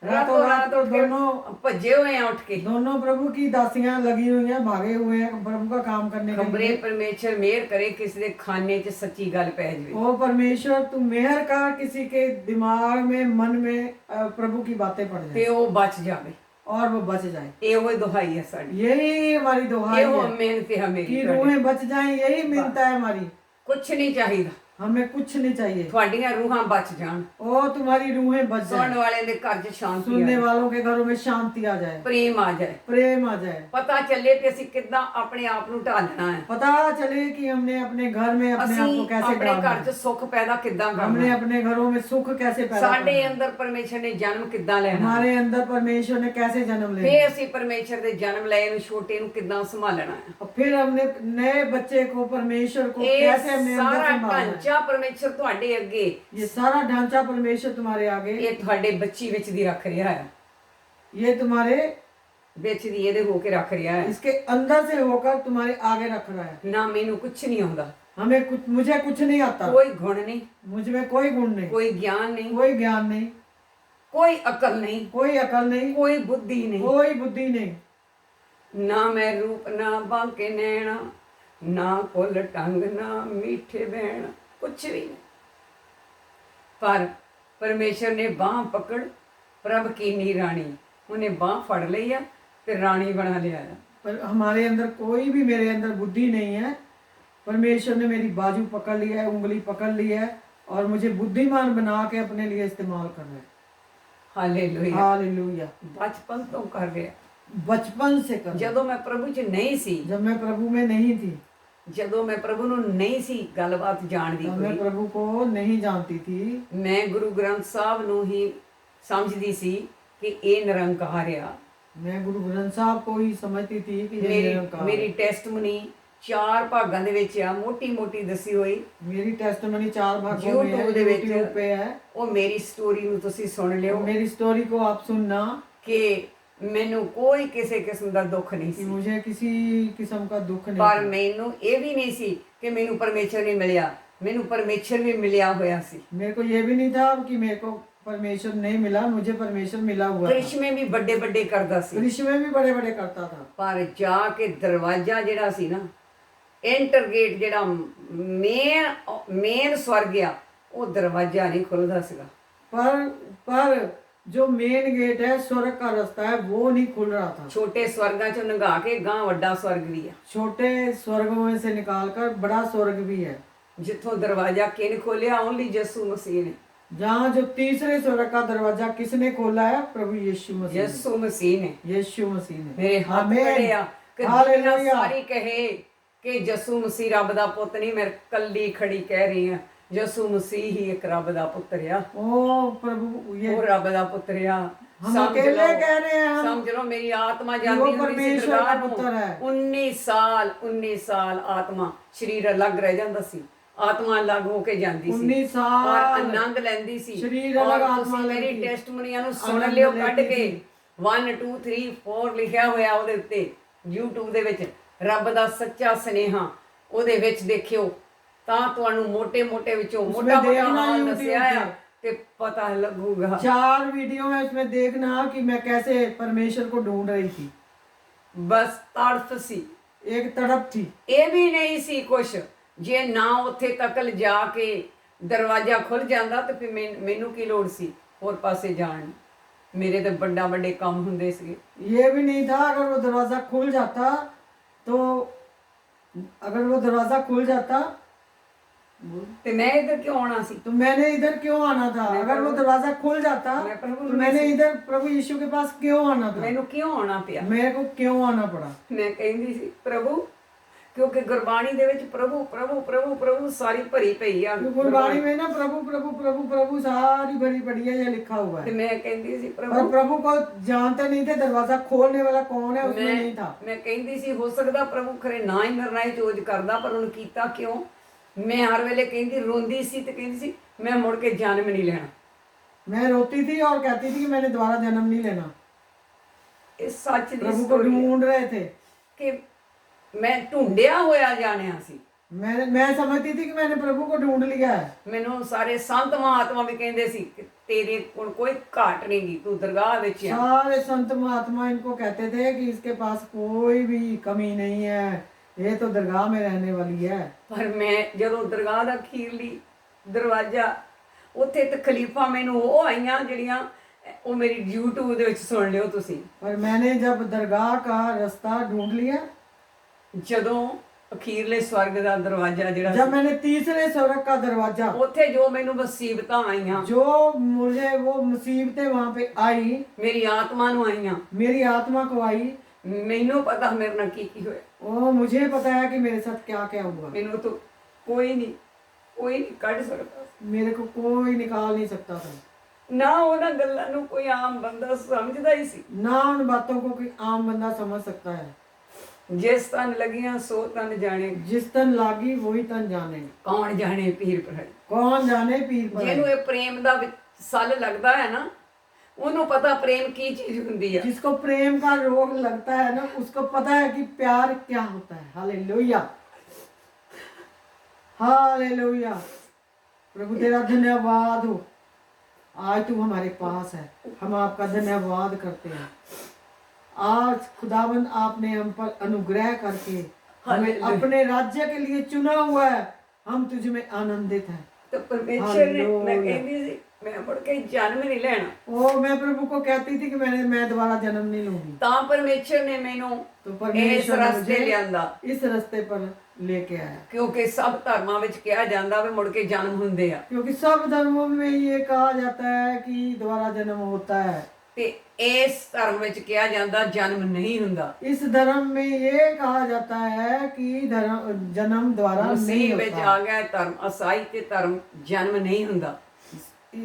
रातों रात ਉੱਠ ਕੇ दोनों ਭੱਜੇ ਹੋਏ ਆ ਉੱਠ ਕੇ दोनों प्रभु की दासियां लगी हुई हैं, भागे हुए हैं प्रभु का काम करने के ਖਬਰੇ लिए। ਪਰਮੇਸ਼ਰ ਮਿਹਰ ਕਰੇ ਕਿਸੇ ਦੇ ਖਾਨੇ 'ਚ ਸੱਚੀ ਗੱਲ ਪੈ ਜਾਵੇ ओ परमेश्वर तू मेहर कर, किसी के दिमाग में, मन में प्रभु की बातें पड़ ਤੇ जाए ਉਹ ਬਚ ਜਾਵੇ और वो बच जाए। ਇਹੋ ਹੀ ਦੁਹਾਈ ਹੈ ਸਾਡੀ यही हमारी दुहाई ਇਹੋ है ਮਿਹਨਤ ਹੈ कि ਮੇਰੀ रूहें बच जाएं, यही मिलता है हमारी। ਕੁਛ ਨਹੀਂ ਚਾਹੀਦਾ हमें कुछ नहीं चाहिए, ਤੁਹਾਡੀਆਂ ਰੂਹਾਂ ਬਚ ਜਾਣ ओ तुम्हारी रूहें बच ਸੁਣਨ जाए, ਵਾਲਿਆਂ ਦੇ ਘਰ 'ਚ ਸ਼ਾਂਤੀ सुनने ਆਏ वालों के घरों में शांति आ जाए, ਪ੍ਰੇਮ ਆ ਜਾਏ प्रेम आ जाए, ਪਤਾ ਚੱਲੇ ਕਿ ਅਸੀਂ ਕਿੱਦਾਂ ਆਪਣੇ ਆਪ ਨੂੰ ਢਾਲਣਾ ਹੈ पता चले कि हमने अपने घर में अपने आप ਅਸੀਂ को कैसे ਆਪਣੇ डालना ਘਰ 'ਚ है, ਸੁੱਖ ਪੈਦਾ ਕਿੱਦਾਂ ਕਰਨਾ हमने ਹੈ अपने घरों में सुख कैसे पैदा ਸਾਡੇ करना है, ਅੰਦਰ ਪਰਮੇਸ਼ਰ ਨੇ ਜਨਮ ਕਿੱਦਾਂ ਲੈਣਾ ਹੈ हमारे अंदर परमेश्वर ने कैसे जन्म लेना ਫੇਰ है। ਅਸੀਂ ਪਰਮੇਸ਼ਰ ਦੇ ਜਨਮ ਲਏ ਨੂੰ ਛੋਟੇ ਨੂੰ ਕਿੱਦਾਂ ਸੰਭਾਲਣਾ ਹੈ और फिर हमने नए बच्चे को, परमेश्वर को ਇਹ कैसे हमने अंदर ਸਾਰਾ संभालना है। ਢਾਂਚਾ ਪਰਮੇਸ਼ਰ ਤੁਹਾਡੇ ਅੱਗੇ ये सारा ढांचा परमेश्वर तुम्हारे आगे, ਇਹ ਤੁਹਾਡੇ ਬੱਚੀ ਵਿੱਚ ਦੀ ਰੱਖ ਰਿਹਾ ਹੈ ये तुम्हारे ਵਿੱਚ ਦੀ ਇਹਦੇ ਹੋ ਕੇ ਰੱਖ ਰਿਹਾ ਹੈ इसके अंदर से होकर तुम्हारे आगे रख रहा है। ਨਾ ਮੈਨੂੰ ਕੁਝ ਨਹੀਂ ਆਉਂਦਾ हमें कुछ, मुझे कुछ नहीं आता, ਕੋਈ ਗੁਣ ਨਹੀਂ मुझ में कोई गुण नहीं, ਕੋਈ ਗਿਆਨ ਨਹੀਂ कोई ज्ञान नहीं, ਕੋਈ ਅਕਲ ਨਹੀਂ कोई अकल नहीं, ਕੋਈ ਬੁੱਧੀ ਨਹੀਂ कोई बुद्धि नहीं, ਨਾ ਮੈਂ ਰੂਪ ਨਾ ਬਾਂਕੇ ਨੈਣਾ ਨਾ ਕੁੱਲ ਟੰਗ ਨਾ ਮੀਠੇ ਬੈਣ ਕੁਛ ਵੀ ਨਹੀਂ ਪਰ ਪਰਮੇਸ਼ਰ ਨੇ ਬਾਹ ਪਕੜ ਪ੍ਰਭ ਕੀਨੀ ਰਾਣੀ ਉਹਨੇ ਬਾਹ ਫੜ ਲਈ ਆ ਤੇ ਰਾਣੀ ਬਣਾ ਲਿਆ ਆ पर हमारे अंदर कोई भी, मेरे अंदर बुद्धि नहीं है। परमेश्वर ने मेरी बाजू पकड़ लिया है, उंगली पकड़ ली है और मुझे बुद्धिमान बना के अपने लिए इस्तेमाल कर रहा है। Hallelujah hallelujah. ਬਚਪਨ ਤੋਂ ਕਰ ਰਿਹਾ बचपन से कर रहा है। ਜਦੋਂ ਮੈਂ ਪ੍ਰਭੂ 'ਚ ਨਹੀਂ ਸੀ जब मैं प्रभु में नहीं थी, ਜਦੋਂ ਮੈਂ ਪ੍ਰਭੂ ਨੂੰ ਨਹੀਂ ਸੀ ਗੱਲਬਾਤ ਜਾਣਦੀ तब मैं ਕੋਈ प्रभु को नहीं जानती थी। ਮੈਂ ਗੁਰੂ ਗ੍ਰੰਥ ਸਾਹਿਬ ਨੂੰ ਹੀ ਸਮਝਦੀ ਸੀ ਕਿ ਇਹ ਨਿਰੰਕਾਰ ਆ मैं गुरु ग्रंथ साहब को ही समझती थी कि ये निरंकार है। ਮੇਰੀ ਟੈਸਟਮਨੀ 4 ਭਾਗਾਂ ਦੇ ਵਿੱਚ ਆ ਮੋਟੀ ਮੋਟੀ ਦੱਸੀ ਹੋਈ मेरी टेस्टमनी 4 भागों में है, YouTube ਦੇ ਵਿੱਚ YouTube पे है। ਉਹ ਮੇਰੀ ਸਟੋਰੀ ਨੂੰ ਤੁਸੀਂ ਸੁਣ ਲਿਓ मेरी स्टोरी को आप सुनना ਕਿ ਮੈਨੂੰ ਕੋਈ ਕਿਸੇ ਕਿਸਮ ਦਾ ਦੁੱਖ ਨਹੀਂ कि ਸੀ मुझे किसी किस्म का दुख नहीं ਪਰ था। ਮੈਨੂੰ ਇਹ ਵੀ ਨਹੀਂ ਸੀ ਕਿ ਮੈਨੂੰ ਪਰਮੇਸ਼ਰ ਨਹੀਂ ਮਿਲਿਆ ਮੈਨੂੰ ਪਰਮੇਸ਼ਰ ਵੀ ਮਿਲਿਆ ਹੋਇਆ ਸੀ मेरे को ये भी नहीं था कि मेरे को परमेश्वर नहीं मिला, मुझे परमेश्वर मिला हुआ था। ਕ੍ਰਿਸ਼ਮੇ ਵੀ ਵੱਡੇ ਵੱਡੇ ਕਰਦਾ ਸੀ कृष्ण में भी बड़े बड़े करता था, ਪਰ ਜਾ ਕੇ ਦਰਵਾਜ਼ਾ ਜਿਹੜਾ ਸੀ ਨਾ ਐਂਟਰ ਗੇਟ ਜਿਹੜਾ ਮੇਨ ਸਵਰਗ ਆ ਉਹ ਦਰਵਾਜ਼ਾ ਨਹੀਂ ਖੁੱਲਦਾ ਸੀਗਾ पर जो मेन गेट है, स्वर्ग का रास्ता है, वो नहीं खुल रहा था। ਛੋਟੇ ਸਵਰਗਾਂ ਚੋਂ ਲੰਘਾ ਕੇ ਗਾਂ ਵੱਡਾ ਸਵਰਗ ਵੀ ਆ छोटे स्वर्गों में से निकाल कर बड़ा स्वर्ग भी है। ਜਿੱਥੋਂ ਦਰਵਾਜ਼ਾ ਕਿਨ ਖੋਲਿਆ ਓਨਲੀ ਯਿਸੂ ਮਸੀਹ ਨੇ। जहाँ जो तीसरे स्वर्ग का दरवाजा किसने खोला है? प्रभु यीशु मसीह ने। ਯਿਸੂ ਮਸੀਹ ਨੇ। यीशु मसीह ने। ਮੇਰੇ ਹੱਥ आमीन। ਖੜੇ ਆ ਕਿ ਦੁਨੀਆ हालेलुया। ਸਾਰੀ ਕਹੇ ਕਿ ਯਿਸੂ ਮਸੀਹ ਰੱਬ ਦਾ ਪੁੱਤ ਨਹੀਂ, ਮੈਂ ਕੱਲੀ ਖੜੀ ਕਹਿ ਰਹੀ ਹਾਂ ਯਿਸੂ ਮਸੀਹ ਹੀ ਇੱਕ ਰੱਬ ਦਾ ਪੁੱਤਰ ਆ। ओ प्रभु, ये ਉਹ ਰੱਬ ਦਾ ਪੁੱਤਰ ਆ। हम ਸਮਝ अकेले ਲਓ, कह रहे हैं, हम ਸਮਝ ਲਓ ਮੇਰੀ ਆਤਮਾ वो ਜਾਂਦੀ ਹੁੰਦੀ ਸੀ परमेश्वर ਦਰਗਾਹ का पुत्र ਨੂੰ। है। 19 साल ਆਤਮਾ ਸਰੀਰ ਅਲੱਗ ਰਹਿ ਜਾਂਦਾ ਸੀ, ਆਤਮਾ ਅਲੱਗ ਹੋ ਕੇ ਜਾਂਦੀ ਸੀ 19 ਸਾਲ ਔਰ ਆਨੰਦ ਲੈਂਦੀ ਸੀ। ਸਰੀਰ ਔਰ ਅਲੱਗ, ਤੁਸੀਂ ਆਤਮਾ ਅਲੱਗ ਮੇਰੀ ਸੀ। ਟੈਸਟਮਨੀਆਂ ਨੂੰ ਸੁਣ ਆਨੰਦ ਲਿਓ ਲੈਂਦੀ ਕੱਢ ਕੇ। ਸੀ। 1 2 3 4 ਲਿਖਿਆ ਹੋਇਆ ਉਹਦੇ ਉੱਤੇ YouTube ਦੇ ਵਿੱਚ, ਰੱਬ ਦਾ ਸੱਚਾ ਸਨੇਹਾ ਉਹਦੇ ਵਿੱਚ ਦੇਖਿਓ ਤਾਂ ਤੁਹਾਨੂੰ ਮੋਟੇ ਵਿੱਚੋਂ उसमें ਮੋਟਾ देखना ਹਾਲ YouTube ਦੱਸਿਆ ਆ पे। ਤੇ ਪਤਾ ਲੱਗੂਗਾ। 4 वीडियो है, उसमें देखना कि मैं कैसे परमेश्वर को ढूंढ रही थी। ਬਸ ਤੜਫ ਸੀ। एक तड़प थी। ਇਹ ਵੀ ਨਹੀਂ ਸੀ ਕੁਛ, ਜੇ ਨਾ ਉੱਥੇ ਤੱਕ ਲਿਜਾ ਕੇ ਦਰਵਾਜ਼ਾ ਖੁੱਲ ਜਾਂਦਾ ਤੇ ਫਿਰ ਮੈਨੂੰ ਕੀ ਲੋੜ ਸੀ ਹੋਰ ਪਾਸੇ ਜਾਣ ਦੀ। ਮੇਰੇ ਤੇ ਵੱਡੇ ਕੰਮ ਹੁੰਦੇ ਸੀਗੇ। ये भी नहीं था, अगर वो दरवाजा खुल जाता तो, अगर वो दरवाजा खुल जाता ਤੇ ਮੈਂ ਇੱਧਰ ਕਿਉਂ ਆਉਣਾ ਸੀ? तो मैंने इधर क्यों आना था? अगर वो दरवाजा खुल जाता मैं प्रभु तो मैंने इधर प्रभु यीशु के पास क्यों आना था? ਮੈਨੂੰ ਕਿਉਂ ਆਉਣਾ ਪਿਆ? मेरे को क्यों आना पड़ा? ਮੈਂ ਕਹਿੰਦੀ ਸੀ ਪ੍ਰਭੂ, ਕਿਉਂਕਿ ਗੁਰਬਾਣੀ ਦੇ ਵਿੱਚ ਪ੍ਰਭੂ ਪ੍ਰਭੂ ਪ੍ਰਭੂ ਪ੍ਰਭੂ ਸਾਰੀ ਭਰੀ ਪਈ ਆ। तो गुरबाणी में ना प्रभु प्रभु प्रभु प्रभु सारी भरी पड़ी है, ये लिखा हुआ ਤੇ है। ਮੈਂ ਕਹਿੰਦੀ ਸੀ पर ਪ੍ਰਭੂ, प्रभु को जानते नहीं थे, दरवाजा खोलने वाला कौन है उसमें नहीं था। ਮੈਂ ਕਹਿੰਦੀ ਸੀ ਹੋ ਸਕਦਾ ਪ੍ਰਭੂ ਖਰੇ ਨਾ ਹੀ ਮੇਰੇ ਨਾਲ ਚੋਜ ਕਰਦਾ, ਪਰ ਉਹਨੇ ਕੀਤਾ ਕਿਉਂ? ਮੈਂ ਹਰ ਵੇਲੇ ਕਹਿੰਦੀ ਰੋਂਦੀ ਸੀ ਤੇ ਕਹਿੰਦੀ ਸੀ ਮੈਂ ਮੁੜ ਕੇ ਜਨਮ ਨਹੀਂ ਲੈਣਾ। मैं रोती थी और कहती थी कि मैंने दोबारा जन्म नहीं लेना। ਇਹ ਸੱਚ ਦੀ प्रभु को story ਹੈ ढूंढ रहे थे। ਕਿ ਮੈਂ ਢੂੰਡਿਆ ਹੋਇਆ ਜਾਣਿਆ ਸੀ। मैं समझती थी कि मैंने प्रभु को ढूंढ लिया है। ਮੈਨੂੰ ਸਾਰੇ ਸੰਤ ਮਹਾਤਮਾ ਵੀ ਕਹਿੰਦੇ ਸੀ ਕਿ ਤੇਰੇ ਕੋਲ ਕੋਈ ਘਾਟ ਨਹੀਂ ਗੀ, ਤੂੰ ਦਰਗਾਹ ਵਿੱਚ ਆ। सारे संत महात्मा इनको कहते थे कि इसके पास कोई भी कमी नहीं है, ये तो दरगाह में रहने वाली है। ਪਰ ਮੈਂ ਜਦੋਂ ਦਰਗਾਹ ਦਾ ਅਖੀਰਲੀ ਦਰਵਾਜ਼ਾ ਉੱਥੇ ਤਕਲੀਫਾਂ ਮੈਨੂੰ ਉਹ ਆਈਆਂ ਜਿਹੜੀਆਂ ਉਹ ਮੇਰੀ YouTube ਦੇ ਵਿੱਚ ਸੁਣ ਲਿਓ ਤੁਸੀਂ। पर मैंने जब दरगाह का रास्ता ढूंढ लिया, ਜਦੋਂ ਅਖੀਰਲੇ ਸਵਰਗ ਦਾ ਦਰਵਾਜ਼ਾ ਜਿਹੜਾ जब मैंने तीसरे स्वर्ग का दरवाजा, ਉੱਥੇ ਜੋ ਮੈਨੂੰ ਮੁਸੀਬਤਾਂ ਆਈਆਂ, जो मुझे वो मुसीबतें वहां पे आई, ਮੇਰੀ ਆਤਮਾ ਨੂੰ ਆਈਆਂ, मेरी आत्मा को आई, ਮੈਨੂੰ ਪਤਾ ਮੇਰੇ ਨਾਲ ਕੀ ਹੋਇਆ। वो मुझे पता है कि मेरे साथ क्या क्या हुआ। ਮੈਨੂੰ ਤਾਂ ਕੋਈ ਨਹੀਂ ਕੱਢ ਸਕਦਾ। मेरे को कोई निकाल नहीं सकता था। ਨਾ ਉਹਨਾਂ ਗੱਲਾਂ ਨੂੰ ਕੋਈ ਆਮ ਬੰਦਾ ਸਮਝਦਾ ਹੀ ਸੀ। ना उन बातों को कोई आम बंदा समझ सकता है। ਜਿਸ ਤਨ ਲੱਗੀਆਂ ਸੋ ਤਨ ਜਾਣੇ, जिस तन लागी वही तन जाने, ਕੌਣ ਜਾਣੇ ਪੀਰ ਭਰਾਈ। कौन जाने पीर पर। ਜਿਹਨੂੰ ਇਹ ਪ੍ਰੇਮ ਦਾ ਸੱਲ ਲੱਗਦਾ ਹੈ ਨਾ, ਉਹਨੂੰ ਪਤਾ ਪ੍ਰੇਮ ਕੀ ਚੀਜ਼ ਹੁੰਦੀ ਆ। जिसको प्रेम का रोग लगता है ना, उसको पता है कि प्यार क्या होता है। Hallelujah, hallelujah. प्रभु तेरा धन्यवाद हो, आज तू हमारे पास है, हम आपका धन्यवाद करते हैं। आज खुदावंद आपने हम पर अनुग्रह करके हमें हालेलुया। अपने राज्य के लिए चुना हुआ है, हम तुझ में आनंदित हैं। ਤੇ ਪਰਮੇਸ਼ਰ ਨੇ, ਮੈਂ ਹਾਲੇਲੂਇਆ। ਕਹਿੰਦੀ ਸੀ ਮੈਂ ਮੁੜ ਕੇ ਜਨਮ ਨਹੀਂ ਲੈਣਾ। ओ मैं प्रभु को कहती थी कि मैं दोबारा जन्म नहीं लूंगी। ਤਾਂ ਪਰਮੇਸ਼ਰ ਨੇ ਮੈਨੂੰ तो ਇਸ परमेश्वर ने ਰਸਤੇ मुझे ਲਿਆਂਦਾ, इस रास्ते पर लेके आया। ਕਿਉਂਕਿ ਸਭ ਧਰਮਾਂ ਵਿੱਚ ਕਿਹਾ ਜਾਂਦਾ ਵੀ ਮੁੜ ਕੇ ਜਨਮ ਹੁੰਦੇ ਆ। क्योंकि सब धर्मों में ये कहा जाता है कि दोबारा जन्म होता है। ਤੇ ਇਸ ਧਰਮ ਵਿੱਚ ਕਿਹਾ ਜਾਂਦਾ ਜਨਮ नहीं ਹੁੰਦਾ। इस धर्म में ये कहा जाता है कि जन्म दोबारा नहीं ਮਸੀਹ ਵਿੱਚ होता। ਆ ਗਿਆ ਧਰਮ ਅਸਾਈ ਤੇ ਧਰਮ ਜਨਮ नहीं ਹੁੰਦਾ।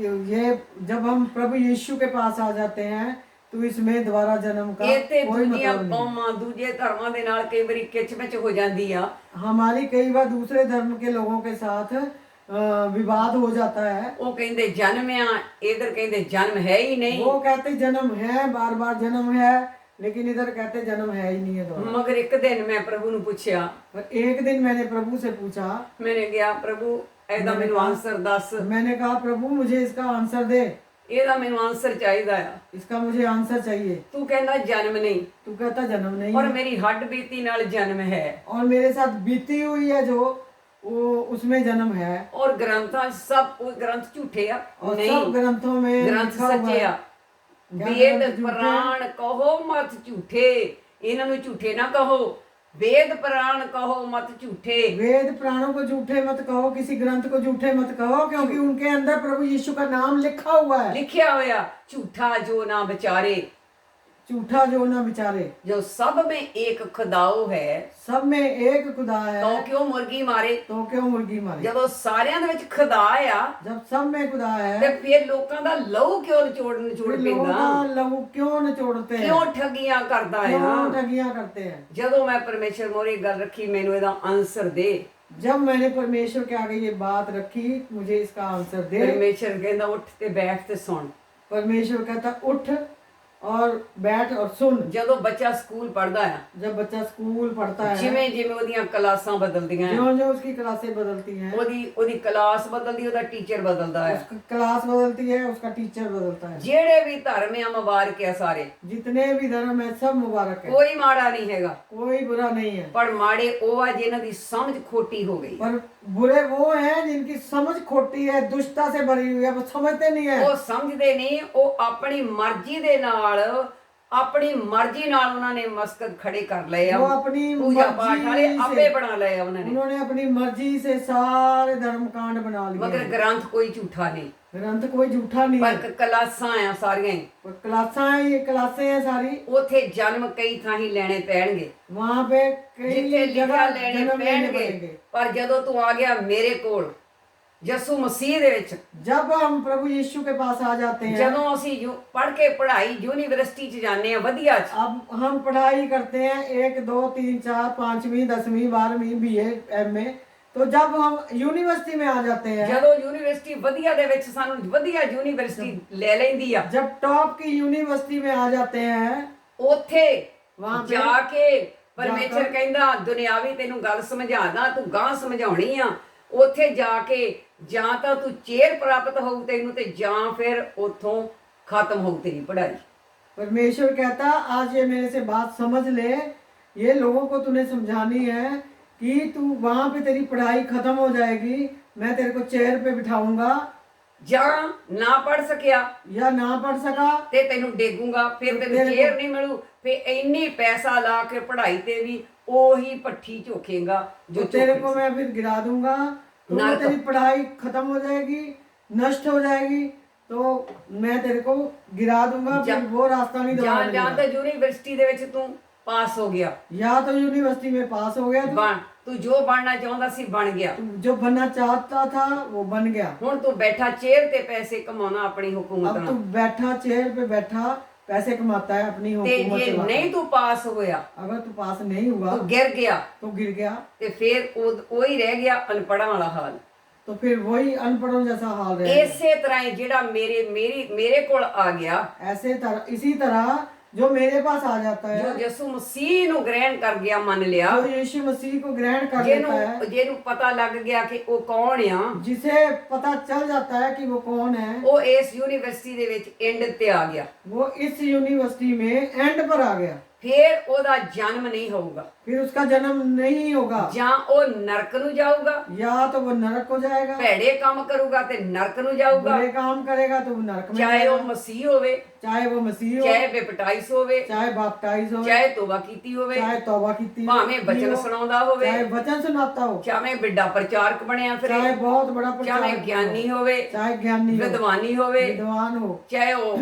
ये जब हम प्रभु यीशु के पास आ जाते हैं तो इसमें दोबारा जन्म का ਇਹ ਤੇ कोई ਦੁਨੀਆ मतलब नहीं। ਕੌਮਾਂ ਦੂਜੇ ਧਰਮਾਂ ਦੇ ਨਾਲ ਕਈ ਵਾਰੀ ਕਿਚਮਿਚ ਹੋ ਜਾਂਦੀ ਆ। हमारी कई बार दूसरे धर्म के लोगों के साथ विवाद हो जाता है। ਉਹ ਕਹਿੰਦੇ ਜਨਮ ਆ, ਇਧਰ ਕਹਿੰਦੇ ਜਨਮ ਹੈ ਹੀ ਨਹੀਂ। वो कहते जन्म है, बार बार जन्म है, लेकिन इधर कहते जन्म है ही नहीं है दोबारा। ਮਗਰ ਇੱਕ ਦਿਨ ਮੈਂ ਪ੍ਰਭੂ ਨੂੰ ਪੁੱਛਿਆ, पर एक दिन मैंने प्रभु से पूछा, ਮੈਨੇ ਕਿਹਾ ਪ੍ਰਭੂ ਇਹਦਾ ਮੈਨੂੰ ਆਨਸਰ ਦੱਸ, मैंने कहा प्रभु मुझे इसका आंसर दे, ਇਹਦਾ ਮੈਨੂੰ ਆਨਸਰ ਚਾਹੀਦਾ ਆ। इसका मुझे आंसर चाहिए। ਤੂੰ ਕਹਿੰਦਾ ਜਨਮ ਨਹੀਂ, तू कहता जन्म नहीं ਔਰ है, ਮੇਰੀ ਹੱਡ ਬੀਤੀ ਨਾਲ ਜਨਮ ਹੈ, और मेरे साथ बीती हुई है जो वो उसमें जन्म है, ਔਰ ਗ੍ਰੰਥਾਂ 'ਚ ਸਭ ਉਹ ਗ੍ਰੰਥ ਝੂਠੇ ਆ। और ਨਹੀਂ, सब ग्रंथों में ਗ੍ਰੰਥ लिखा हुआ ਸੱਚੇ है। ਆ। क्या ਵੇਦ ग्रंथ झूठे? ਪੁਰਾਣ ਕਹੋ ਮਤ ਝੂਠੇ, ਇਹਨਾਂ ਨੂੰ ਝੂਠੇ ਨਾ ਕਹੋ। वेद पुराण कहो मत झूठे। वेद पुराणों को झूठे मत कहो, किसी ग्रंथ को झूठे मत कहो, क्योंकि उनके अंदर प्रभु यीशु का नाम लिखा हुआ है। लिखिया होया झूठा जो ना विचारे, झूठा जो ना विचारे, जो सब में एक खुदाओ है, सब में एक खुदा है, तो क्यों मुर्गी मारे। तो क्यों मुर्गी मारे। ਜਦੋਂ ਸਾਰਿਆਂ ਦੇ ਵਿੱਚ ਖੁਦਾ ਆ जब सब में खुदा ਤੇ है, ਫਿਰ ਲੋਕਾਂ ਦਾ ਲਹੂ ਕਿਉਂ ਨਿਚੋੜ फिर लोगों ਪੈਂਦਾ, का लहू क्यों निचोड़ते हैं, ਕਿਉਂ ਠੱਗੀਆਂ ਕਰਦਾ क्यों ਆ। ठगियां करते हैं। ਜਦੋਂ ਮੈਂ ਪਰਮੇਸ਼ਰ ਮੋਰੇ ਗੱਲ ਰੱਖੀ, ਮੈਨੂੰ ਇਹਦਾ ਆਨਸਰ ਦੇ। जब मैंने परमेश्वर के आगे ये बात रखी, मुझे इसका आंसर दे। ਪਰਮੇਸ਼ਰ ਕਹਿੰਦਾ ਉੱਠ ਤੇ ਬੈਠ ਤੇ ਸੁਣ। परमेश्वर कहता उठ और बैठ और सुन। ਜਦੋਂ ਬੱਚਾ ਸਕੂਲ ਪੜਦਾ ਆ, जब बच्चा स्कूल पढ़ता है, ਜਿਵੇਂ ਜਿਵੇਂ ਉਹਦੀਆਂ ਕਲਾਸਾਂ ਬਦਲਦੀਆਂ ਆ, जो जो उसकी क्लासें बदलती हैं, ਉਹਦੀ ਕਲਾਸ ਬਦਲਦੀ, ਉਹਦਾ ਟੀਚਰ बदलਦਾ ਆ। उसकी क्लास बदलती है, उसका टीचर बदलता है। ਜਿਹੜੇ ਵੀ ਧਰਮ ਆ ਮੁਬਾਰਕ ਆ ਸਾਰੇ, जितने भी धर्म है सब मुबारक है, ਕੋਈ ਮਾੜਾ ਨਹੀਂ ਹੈਗਾ। कोई बुरा नहीं है। ਪਰ ਮਾੜੇ ਉਹ ਆ ਜਿਨ੍ਹਾਂ ਦੀ ਸਮਝ ਖੋਟੀ ਹੋ ਗਈ। पर बुरे वो हैं जिनकी समझ खोटी है, दुष्टता से भरी हुई है, वो समझते नहीं है। ਉਹ ਸਮਝਦੇ ਨਹੀਂ, ਉਹ ਆਪਣੀ ਮਰਜ਼ੀ ਦੇ ਨਾਲ, ਆਪਣੀ ਮਰਜ਼ੀ ਨਾਲ ਉਹਨਾਂ ਨੇ ਮਸਕਤ ਖੜੇ ਕਰ ਲਏ ਆ। वो अपनी ਪੂਜਾ ਪਾਠ ਵਾਲੇ मर्जी ਆਪੇ से, ਬਣਾ ਲਏ ਆ ਉਹਨਾਂ ਨੇ। उन्होंने अपनी मर्जी से सारे धर्म कांड बना लिए ਮਗਰ हैं। ਗ੍ਰੰਥ ਕੋਈ ਝੂਠਾ ਨਹੀਂ, ग्रंथ कोई झूठा नहीं है। ਪਰ ਕਲਾਸਾਂ ਆ ਸਾਰੀਆਂ ਹੀ। पर क्लासा है, ये क्लासें हैं सारी। ਉਥੇ ਜਨਮ ਕਈ ਥਾਂ ਹੀ ਲੈਣੇ ਪੈਣਗੇ, वहां पे कई ਜਿੱਥੇ ਲਿਖਿਆ जगह ਲੈਣੇ जन्म लेने ਪੈਣਗੇ। पड़ेंगे। ਪਰ ਜਦੋਂ ਤੂੰ ਆ ਗਿਆ ਮੇਰੇ ਕੋਲ ਯਿਸੂ ਮਸੀਹ ਦੇ ਵਿੱਚ, जब हम प्रभु यीशु के पास आ जाते हैं, ਜਦੋਂ ਅਸੀਂ ਪੜ੍ਹ ਕੇ ਪੜ੍ਹਾਈ ਯੂਨੀਵਰਸਿਟੀ 'ਚ ਜਾਂਦੇ ਆ ਵਧੀਆ 'ਚ, अब हम पढ़ाई करते हैं 1 2 3 4 5वीं 10वीं 12वीं BA MA, तो जब हम यूनिवर्सिटी में आ जाते हैं, ਜਦੋਂ ਯੂਨੀਵਰਸਿਟੀ ਵਧੀਆ ਦੇ ਵਿੱਚ ਸਾਨੂੰ ਵਧੀਆ ਯੂਨੀਵਰਸਿਟੀ ਲੈ ਲੈਂਦੀ ਆ, जब टॉप की यूनिवर्सिटी में आ जाते हैं, ਉੱਥੇ वहां पे ਜਾ ਕੇ ਪਰਮੇਸ਼ਰ ਜਾकर- ਕਹਿੰਦਾ ਦੁਨਿਆਵੀ ਤੈਨੂੰ ਗੱਲ ਸਮਝਾਦਾ, ਤੂੰ ਗਾਂ ਸਮਝਾਉਣੀ ਆ। ਉੱਥੇ ਜਾ ਕੇ ਜਾਂ ਤਾਂ ਤੂੰ ਚੇਅਰ ਪ੍ਰਾਪਤ ਹੋਊ ਤੈਨੂੰ, ਤੇ ਜਾਂ ਫਿਰ ਉੱਥੋਂ ਖਤਮ ਹੋਊ ਤੇਰੀ ਪੜ੍ਹਾਈ। परमेश्वर कहता आज ये मेरे से बात समझ ले, ये लोगों को तूने समझानी है कि तू वहां पे तेरी पढ़ाई खत्म हो जाएगी, मैं तेरे को चेयर पे बिठाऊंगा, ਜਾਂ ਨਾ ਪੜ੍ਹ ਸਕਿਆ या ना पढ़ सका ਤੇ ਤੈਨੂੰ ਡੇਗੂੰਗਾ, ਫਿਰ ਤੈਨੂੰ ਤੇਰੇ ਚੇਅਰ ਕੋਲ- ਨਹੀਂ ਮਿਲੂ, ਫਿਰ ਇੰਨੀ ਪੈਸਾ ਲਾ ਕੇ ਪੜ੍ਹਾਈ ਤੇ ਵੀ ਉਹੀ ਭੱਠੀ ਝੋਕੇਗਾ ਜੋ तो तेरे ਝੋਕੇ को ਸੀ। मैं फिर गिरा दूंगा, तो वो नरक। तेरी पढ़ाई खत्म हो जाएगी, नष्ट हो जाएगी, तो मैं तेरे को गिरा दूंगा, जा- फिर वो रास्ता नहीं ਜਾਂ दोबारा ਜਾਂ मिलेगा। ਤਾਂ ਯੂਨੀਵਰਸਿਟੀ ਦੇ ਵਿੱਚ ਤੂੰ ਪਾਸ ਹੋ ਗਿਆ, या तो यूनिवर्सिटी में पास हो गया ਤੂੰ ਜੋ ਬਣਨਾ ਚਾਹੁੰਦਾ ਸੀ ਬਣ ਗਿਆ। तू जो बनना चाहता था वो बन गया। ਹੁਣ ਤੂੰ ਬੈਠਾ ਚੇਅਰ ਤੇ ਪੈਸੇ ਕਮਾਉਣਾ ਆਪਣੀ ਹੁਕੂਮਤ अब तू ਨਾਲ, बैठा चेयर पे बैठा पैसे कमाता है अपनी ਤੇ हुकूमत ਜੇ चलाता है। ਨਹੀਂ ਤੂੰ ਪਾਸ ਹੋਇਆ, अगर तू पास नहीं हुआ ਤੂੰ ਗਿਰ ਗਿਆ, तो गिर गया, ਤੇ ਫਿਰ ਉਹੀ ਰਹਿ ਗਿਆ ਅਨਪੜ੍ਹਾਂ ਵਾਲਾ ਹਾਲ। तो फिर वही अनपढ़ों जैसा हाल रहेगा। ਇਸੇ ਤਰ੍ਹਾਂ ਹੀ ਜਿਹੜਾ ਮੇਰੇ ਕੋਲ ਆ ਗਿਆ, ऐसे तरह इसी तरह जो मेरे पास आ जाता है, ਜੋ ਯਿਸੂ ਮਸੀਹ ਨੂੰ ਗ੍ਰਹਿਣ ਕਰ ਗਿਆ, ਮੰਨ ਲਿਆ, जो यीशु मसीह को ग्रहण कर लेता है, ਜਿਹਨੂੰ ਪਤਾ ਲੱਗ ਗਿਆ ਕਿ ਉਹ ਕੌਣ ਆ, जिसे पता चल जाता है कि वो कौन है, ਉਹ ਇਸ ਯੂਨੀਵਰਸਿਟੀ ਦੇ ਵਿੱਚ ਐਂਡ ਤੇ ਆ ਗਿਆ। वो इस यूनिवर्सिटी में एंड पर आ गया, ਫਿਰ ਉਹਦਾ ਜਨਮ ਨਹੀਂ ਹੋਊਗਾ, फिर उसका जन्म नहीं होगा, ਜਾਂ ਉਹ ਨਰਕ ਨੂੰ ਜਾਊਗਾ, या तो वो नरक हो जाएगा, ਭੈੜੇ ਕੰਮ ਕਰੂਗਾ ਤੇ ਨਰਕ ਨੂੰ ਜਾਊਗਾ, बुरे काम करेगा तो वो नरक में ਚਾਹੇ जाएगा, ਉਹ ਮਸੀਹ ਹੋਵੇ, चाहे वो मसीह हो, ਚਾਹੇ ਬੈਪਟਾਈਜ਼ ਹੋਵੇ, चाहे बैप्टाइज हो, ਚਾਹੇ ਤੋਬਾ ਕੀਤੀ ਹੋਵੇ, चाहे तौबा की ਭਾਵੇਂ ਬਚਨ ਸੁਣਾਉਂਦਾ ਹੋਵੇ, चाहे वचन सुनाता हो, ਚਾਹੇ ਵੱਡਾ ਪ੍ਰਚਾਰਕ ਬਣਿਆ ਫਿਰੇ, चाहे बहुत बड़ा ਚਾਹੇ प्रचारक हो, ਗਿਆਨੀ ਹੋਵੇ, चाहे ज्ञानी हो, ਵਿਦਵਾਨੀ ਹੋਵੇ, विद्वान हो, ਚਾਹੇ ਉਹ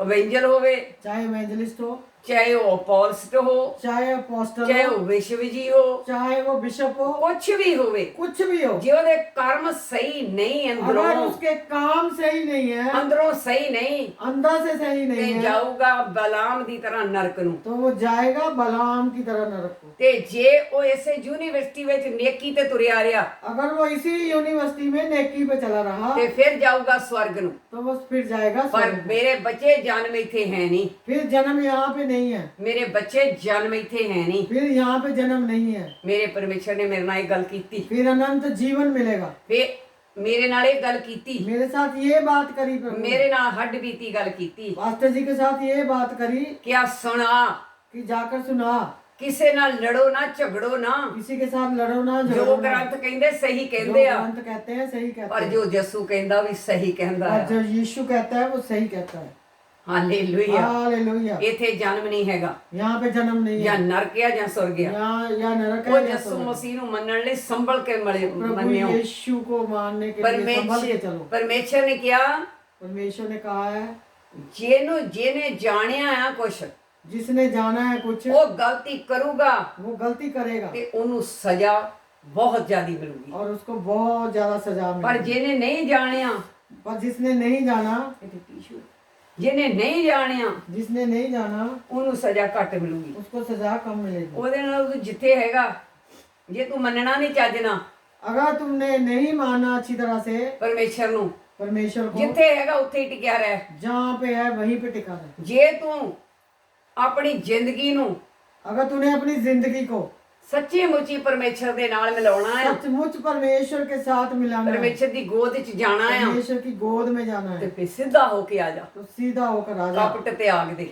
ਅਵੇਂਜਰ ਹੋਵੇ, चाहे इवेंजलिस्ट हो, ਚਾਹੇ ਉਹ ਅਪੋਸਟ ਹੋ, चाहे अपोस्टल ਚਾਹੇ हो, ਉਹ ਵਿਸ਼ਵਜੀ ਹੋ, चाहे वो बिशप हो, ਕੁਛ ਵੀ ਹੋਵੇ, कुछ भी हो, ਜੇ ਉਹਦੇ ਕਰਮ ਸਹੀ ਨਹੀਂ, अगर ਅੰਦਰੋਂ उसके काम सही नहीं है, ਅੰਦਰੋਂ ਸਹੀ ਨਹੀਂ, अंदर से सही ਤੇ नहीं है, ਜਾਊਗਾ ਬਲਾਮ ਦੀ ਤਰ੍ਹਾਂ ਨਰਕ ਨੂੰ। तो वो जाएगा बलाम की तरह नरक को। ਤੇ ਜੇ ਉਹ ਇਸੇ ਯੂਨੀਵਰਸਿਟੀ ਵਿੱਚ ਨੇਕੀ ਤੇ ਤੁਰਿਆ ਰਿਹਾ, अगर वो इसी यूनिवर्सिटी में नेकी पे चला रहा, ਤੇ ਫਿਰ ਜਾਊਗਾ ਸਵਰਗ ਨੂੰ। तो वो फिर जाएगा ਪਰ स्वर्ग में। ਮੇਰੇ ਬੱਚੇ ਜਨਮ ਇੱਥੇ ਹੈ ਨਹੀਂ, फिर जन्म यहाँ पे नहीं है, ਮੇਰੇ ਬੱਚੇ ਜਨਮ ਇੱਥੇ ਹੈ ਨਹੀਂ। फिर यहाँ पे जन्म नहीं है, ਮੇਰੇ ਪਰਮੇਸ਼ਰ ਨੇ ਮੇਰੇ ਨਾਲ ਇਹ ਗੱਲ ਕੀਤੀ, फिर अनंत जीवन मिलेगा। ਫੇ ਮੇਰੇ ਨਾਲ ਇਹ ਗੱਲ ਕੀਤੀ, मेरे साथ ये बात करी प्रभु, ਮੇਰੇ ਨਾਲ ਹੱਡ ਬੀਤੀ ਗੱਲ ਕੀਤੀ पास्टर जी के साथ ये बात करी ਕਿ ਆ ਸੁਣਾ, कि जाकर सुना, ਕਿਸੇ ਨਾਲ ਲੜੋ ਨਾ, ਝਗੜੋ ਨਾ, किसी के साथ लड़ो ना, ਜੋ झगड़ो ना। ਗ੍ਰੰਥ ਕਹਿੰਦੇ ਸਹੀ जो ਕਹਿੰਦੇ ਆ, ग्रंथ कहते हैं सही कहते ਪਰ हैं, ਜੋ ਯਿਸੂ ਕਹਿੰਦਾ ਵੀ ਸਹੀ ਕਹਿੰਦਾ और ਆ। जो यीशु कहता है वो सही कहता है। ਹਾਲੇਲੂਇਆ। हालेलुया। ਇੱਥੇ ਜਨਮ ਨਹੀਂ ਹੈਗਾ, यहाँ पे जन्म नहीं है, ਜਾਂ ਨਰਕ ਆ ਜਾਂ स्वर्ग ਆ। यहाँ या नरक ਉਹ है या ਯਿਸੂ स्वर्ग है। ਮਸੀਹ ਨੂੰ ਮੰਨਣ ਲਈ ਸੰਭਲ ਕੇ प्रभु ਮੰਨਿਓ। यीशु को मानने के लिए संभल के चलो। ਪਰਮੇਸ਼ਰ ਨੇ ਕਿਹਾ परमेश्वर ने कहा है, ਜਿਹਨੇ ਜਾਣਿਆ ਆ ਕੁਛ, जिसने जाना है कुछ ਉਹ ਗਲਤੀ ਕਰੂਗਾ वो गलती करेगा ਤੇ ਉਹਨੂੰ ਸਜ਼ਾ ਬਹੁਤ ਜ਼ਿਆਦੀ ਮਿਲੂਗੀ। और उसको बहुत ज्यादा सजा ਪਰ मिलेगी। ਜਿਹਨੇ ਨਹੀਂ ਜਾਣਿਆ, पर जिसने नहीं जाना, ਜਿਹਨੇ ਨਹੀਂ ਜਾਣਿਆ जिसने नहीं जाना ਉਹਨੂੰ ਸਜ਼ਾ ਘੱਟ ਮਿਲੂਗੀ। उसको सजा कम मिलेगी। ਉਹਦੇ ਨਾਲ ਤੂੰ ਜਿੱਥੇ ਹੈਗਾ, ਜੇ ਤੂੰ ਮੰਨਣਾ ਨਹੀਂ ਚੱਜਣਾ अगर तुमने नहीं माना अच्छी तरह से ਪਰਮੇਸ਼ਰ ਨੂੰ, परमेश्वर को, ਜਿੱਥੇ ਹੈਗਾ ਉੱਥੇ ਹੀ ਟਿਕਿਆ ਰਹਿ। जहाँ पे है वहीं पे टिका रहे। ਜੇ ਤੂੰ ਆਪਣੀ ਜ਼ਿੰਦਗੀ ਨੂੰ अगर तूने अपनी जिंदगी को ਸੱਚੀ ਮੁੱਚੀ ਪਰਮੇਸ਼ਰ ਦੇ ਨਾਲ ਮਿਲਾਉਣਾ ਆ, सचमुच परमेश्वर के साथ मिलाना है, ਪਰਮੇਸ਼ਰ ਦੀ ਗੋਦ 'ਚ ਜਾਣਾ ਆ, परमेश्वर की गोद में जाना ਤੇ है, ਫਿਰ ਸਿੱਧਾ ਹੋ ਕੇ ਆ ਜਾ। तो सीधा होकर आ जा। ਕਪਟ ਤਿਆਗ ਦੇ,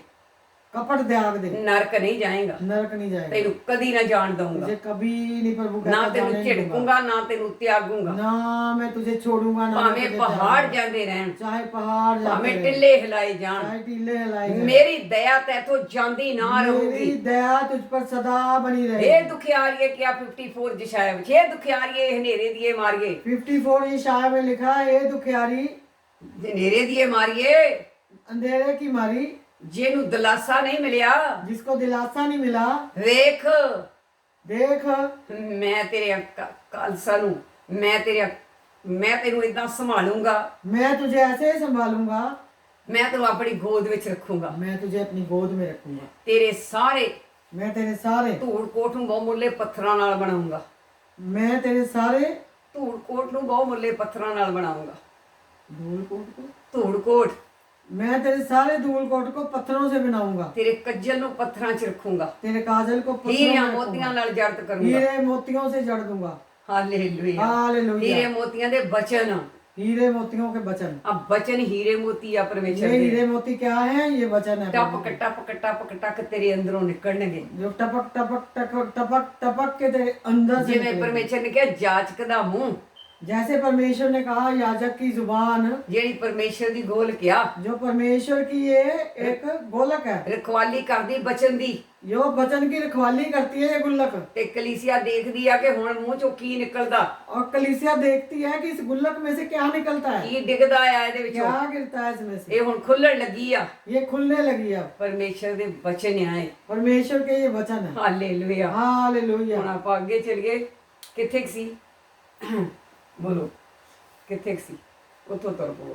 कपट त्याग दे, ਨਰਕ ਨਹੀਂ ਜਾਏਗਾ। नरक नहीं जाएगा। ਤੈਨੂੰ ਕਦੀ ਨਾ ਜਾਣ ਦਊਂਗਾ, तुझे कभी नहीं प्रभु ਨਾ कहता ਤੈਨੂੰ जाने नहीं दूंगा। ਝਿੜਕੂੰਗਾ, ਨਾ ਤੈਨੂੰ ਤਿਆਗੂੰਗਾ। ना मैं तुझे छोड़ूंगा, ना मैं ਭਾਵੇਂ तुझे ਪਹਾੜ त्यागूंगा। ਜਾਂਦੇ ਰਹਿਣ, चाहे पहाड़ जाते ਭਾਵੇਂ रहे, ਟਿੱਲੇ ਹਿਲਾਏ ਜਾਣ, चाहे टीले हिलाए जाएं, ਮੇਰੀ ਦਇਆ ਤੈਥੋਂ ਜਾਂਦੀ ਨਾ मेरी ਰਹੂਗੀ। दया तुझ पर सदा बनी ਇਹ रहे। ਦੁਖਿਆਰੀਏ ਕਿਆ 54 ਜਸ਼ਾਇਆ ਵਿੱਚ, ਇਹ ਦੁਖਿਆਰੀਏ ਹਨੇਰੇ ਦੀਏ ਮਾਰੀਏ, 54 ईशाया में लिखा है, ये दुखियारी ਹਨੇਰੇ ਦੀਏ ਮਾਰੀਏ, अंधेरे की मारी, ਜਿਹਨੂੰ ਦਿਲਾਸਾ ਨਹੀਂ ਮਿਲਿਆ। जिसको दिलासा नहीं मिला। ਵੇਖ देख ਮੈਂ ਤੇਰੇ ਖਾਲਸਾ ਨੂੰ, ਮੈਂ ਤੈਨੂੰ ਇਦਾਂ ਸੰਭਾਲੂੰਗਾ, मैं तुझे ऐसे ही संभालूंगा, ਮੈਂ ਤੈਨੂੰ ਆਪਣੀ ਗੋਦ ਵਿੱਚ ਰੱਖੂੰਗਾ। मैं तुझे अपनी गोद में रखूंगा, ਤੇਰੇ ਸਾਰੇ मैं तेरे सारे ਧੂੜ ਕੋਟ ਨੂੰ ਬਹੁਮੁੱਲੇ ਪੱਥਰਾਂ ਨਾਲ ਬਣਾਉਂਗਾ। मैं तेरे सारे ਧੂੜ ਕੋਟ ਨੂੰ ਬਹੁਮੁੱਲੇ ਪੱਥਰਾਂ ਨਾਲ ਬਣਾਉਂਗਾ। धूल कोट को ਧੂੜ ਕੋਟ, मैं तेरे सारे धूल कोट को पत्थरों से बनाऊंगा, ਤੇਰੇ ਕੱਜਲ ਨੂੰ ਪੱਥਰਾਂ 'ਚ ਰੱਖੂੰਗਾ। तेरे काजल को पत्थरों ਹੀਰਿਆਂ में ਮੋਤੀਆਂ रखूंगा, ਨਾਲ ਜੜਤ ਕਰੂੰਗਾ। हीरे मोतियों से जड़ दूंगा। ਹਾਲੇਲੂਇਆ। हालेलुया। ਹੀਰੇ ਮੋਤੀਆਂ ਦੇ ਬਚਨ, हीरे मोतियों के वचन, ਆ ਬਚਨ ਹੀਰੇ ਮੋਤੀ ਆ ਪਰਮੇਸ਼ਰ ये ਦੇ। हीरे मोती क्या है? ये वचन है प्रभु ਟਪਕ के, ਟਪਕ ਟਪਕ ਟਕ ਤੇਰੇ ਅੰਦਰੋਂ ਨਿਕਲਣਗੇ। जो टपक टपक टपक टपक टपक के तेरे अंदर से ਜਿਵੇਂ निकलेंगे। ਪਰਮੇਸ਼ਰ ਨੇ ਕਿਹਾ ਜਾਚਕ ਦਾ ਮੂੰਹ, जैसे परमेश्वर ने कहा याजक की जुबान, ਜਿਹੜੀ ਪਰਮੇਸ਼ਰ ਦੀ ਗੋਲ ਕਿਹਾ जो परमेश्वर की ये एक गोलक है, ਰਖਵਾਲੀ ਕਰਦੀ ਬਚਨ ਦੀ, जो वचन की रखवाली करती है ये गुल्लक, ਤੇ ਕਲੀਸਿया ਦੇਖਦੀ ਆ ਕਿ ਹੁਣ ਮੂੰਹ ਚੋਂ ਕੀ ਨਿਕਲਦਾ, और कलीसिया देखती है कि इस गुल्लक में से क्या निकलता है, ਕੀ ਡਿੱਗਦਾ ਆ ਇਹਦੇ ਵਿੱਚੋਂ। क्या गिरता है इसमें से। ਇਹ ਹੁਣ ਖੁੱਲਣ ਲੱਗੀ ਆ, ये खुलने लगी अब, ਪਰਮੇਸ਼ਰ ਦੇ ਬਚਨ ਆਏ। परमेश्वर के ये वचन है। ਹਾਲੇਲੂਇਆ। हालेलुया। ਹੁਣ ਆਪਾਂ ਅੱਗੇ ਚੱਲੀਏ। ਕਿੱਥੇ ਕੁ ਸੀ? ਬੋਲੋ ਕਿੱਥੇ ਕੁ ਸੀ? ਉੱਥੋਂ ਤੁਰ ਪਓ।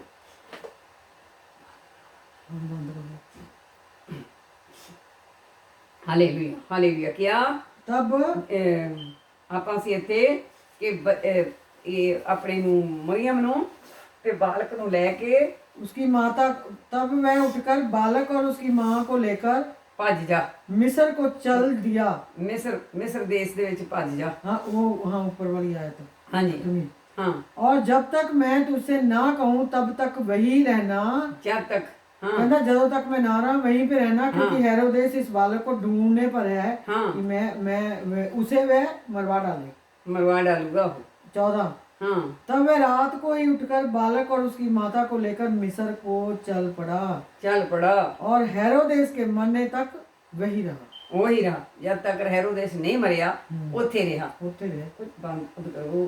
Hallelujah, hallelujah. ਕਿਆ तब ਆਪਾਂ ਸੀ ਇੱਥੇ ਕਿ ਇਹ ਆਪਣੇ ਨੂੰ ਮਰੀਅਮ ਨੂੰ ਤੇ ਬਾਲਕ ਨੂੰ ਲੈ ਕੇ उसकी माता, तब वह उठकर बालक और उसकी माँ को लेकर ਭੱਜ ਜਾ। मिस्र को चल दिया। ਮਿਸਰ ਦੇਸ਼ ਦੇ ਵਿੱਚ ਭੱਜ ਜਾ। हाँ वो हाँ ऊपर वाली आयत है। ਹਾਂਜੀ सुनिए। ਹਾਂ। और जब तक मैं तुझसे ना कहूँ तब तक वही रहना। ਜਦ ਤੱਕ हाँ कहना जब तक मैं ना रहा वहीं पे रहना, क्योंकि हेरोदेस इस बालक को ढूंढने पर है हाँ कि मैं उसे वह मरवा डाले। मरवा डालूगा वो। 14। हाँ तब वह रात को ही उठकर बालक और उसकी माता को लेकर मिस्र को चल पड़ा, चल पड़ा। और हेरोदेस के मरने तक वही रहा। वही रहा जब तक हेरोदेस नहीं मरिया, उथे रहा। होते रहे। कुछ बंद करो।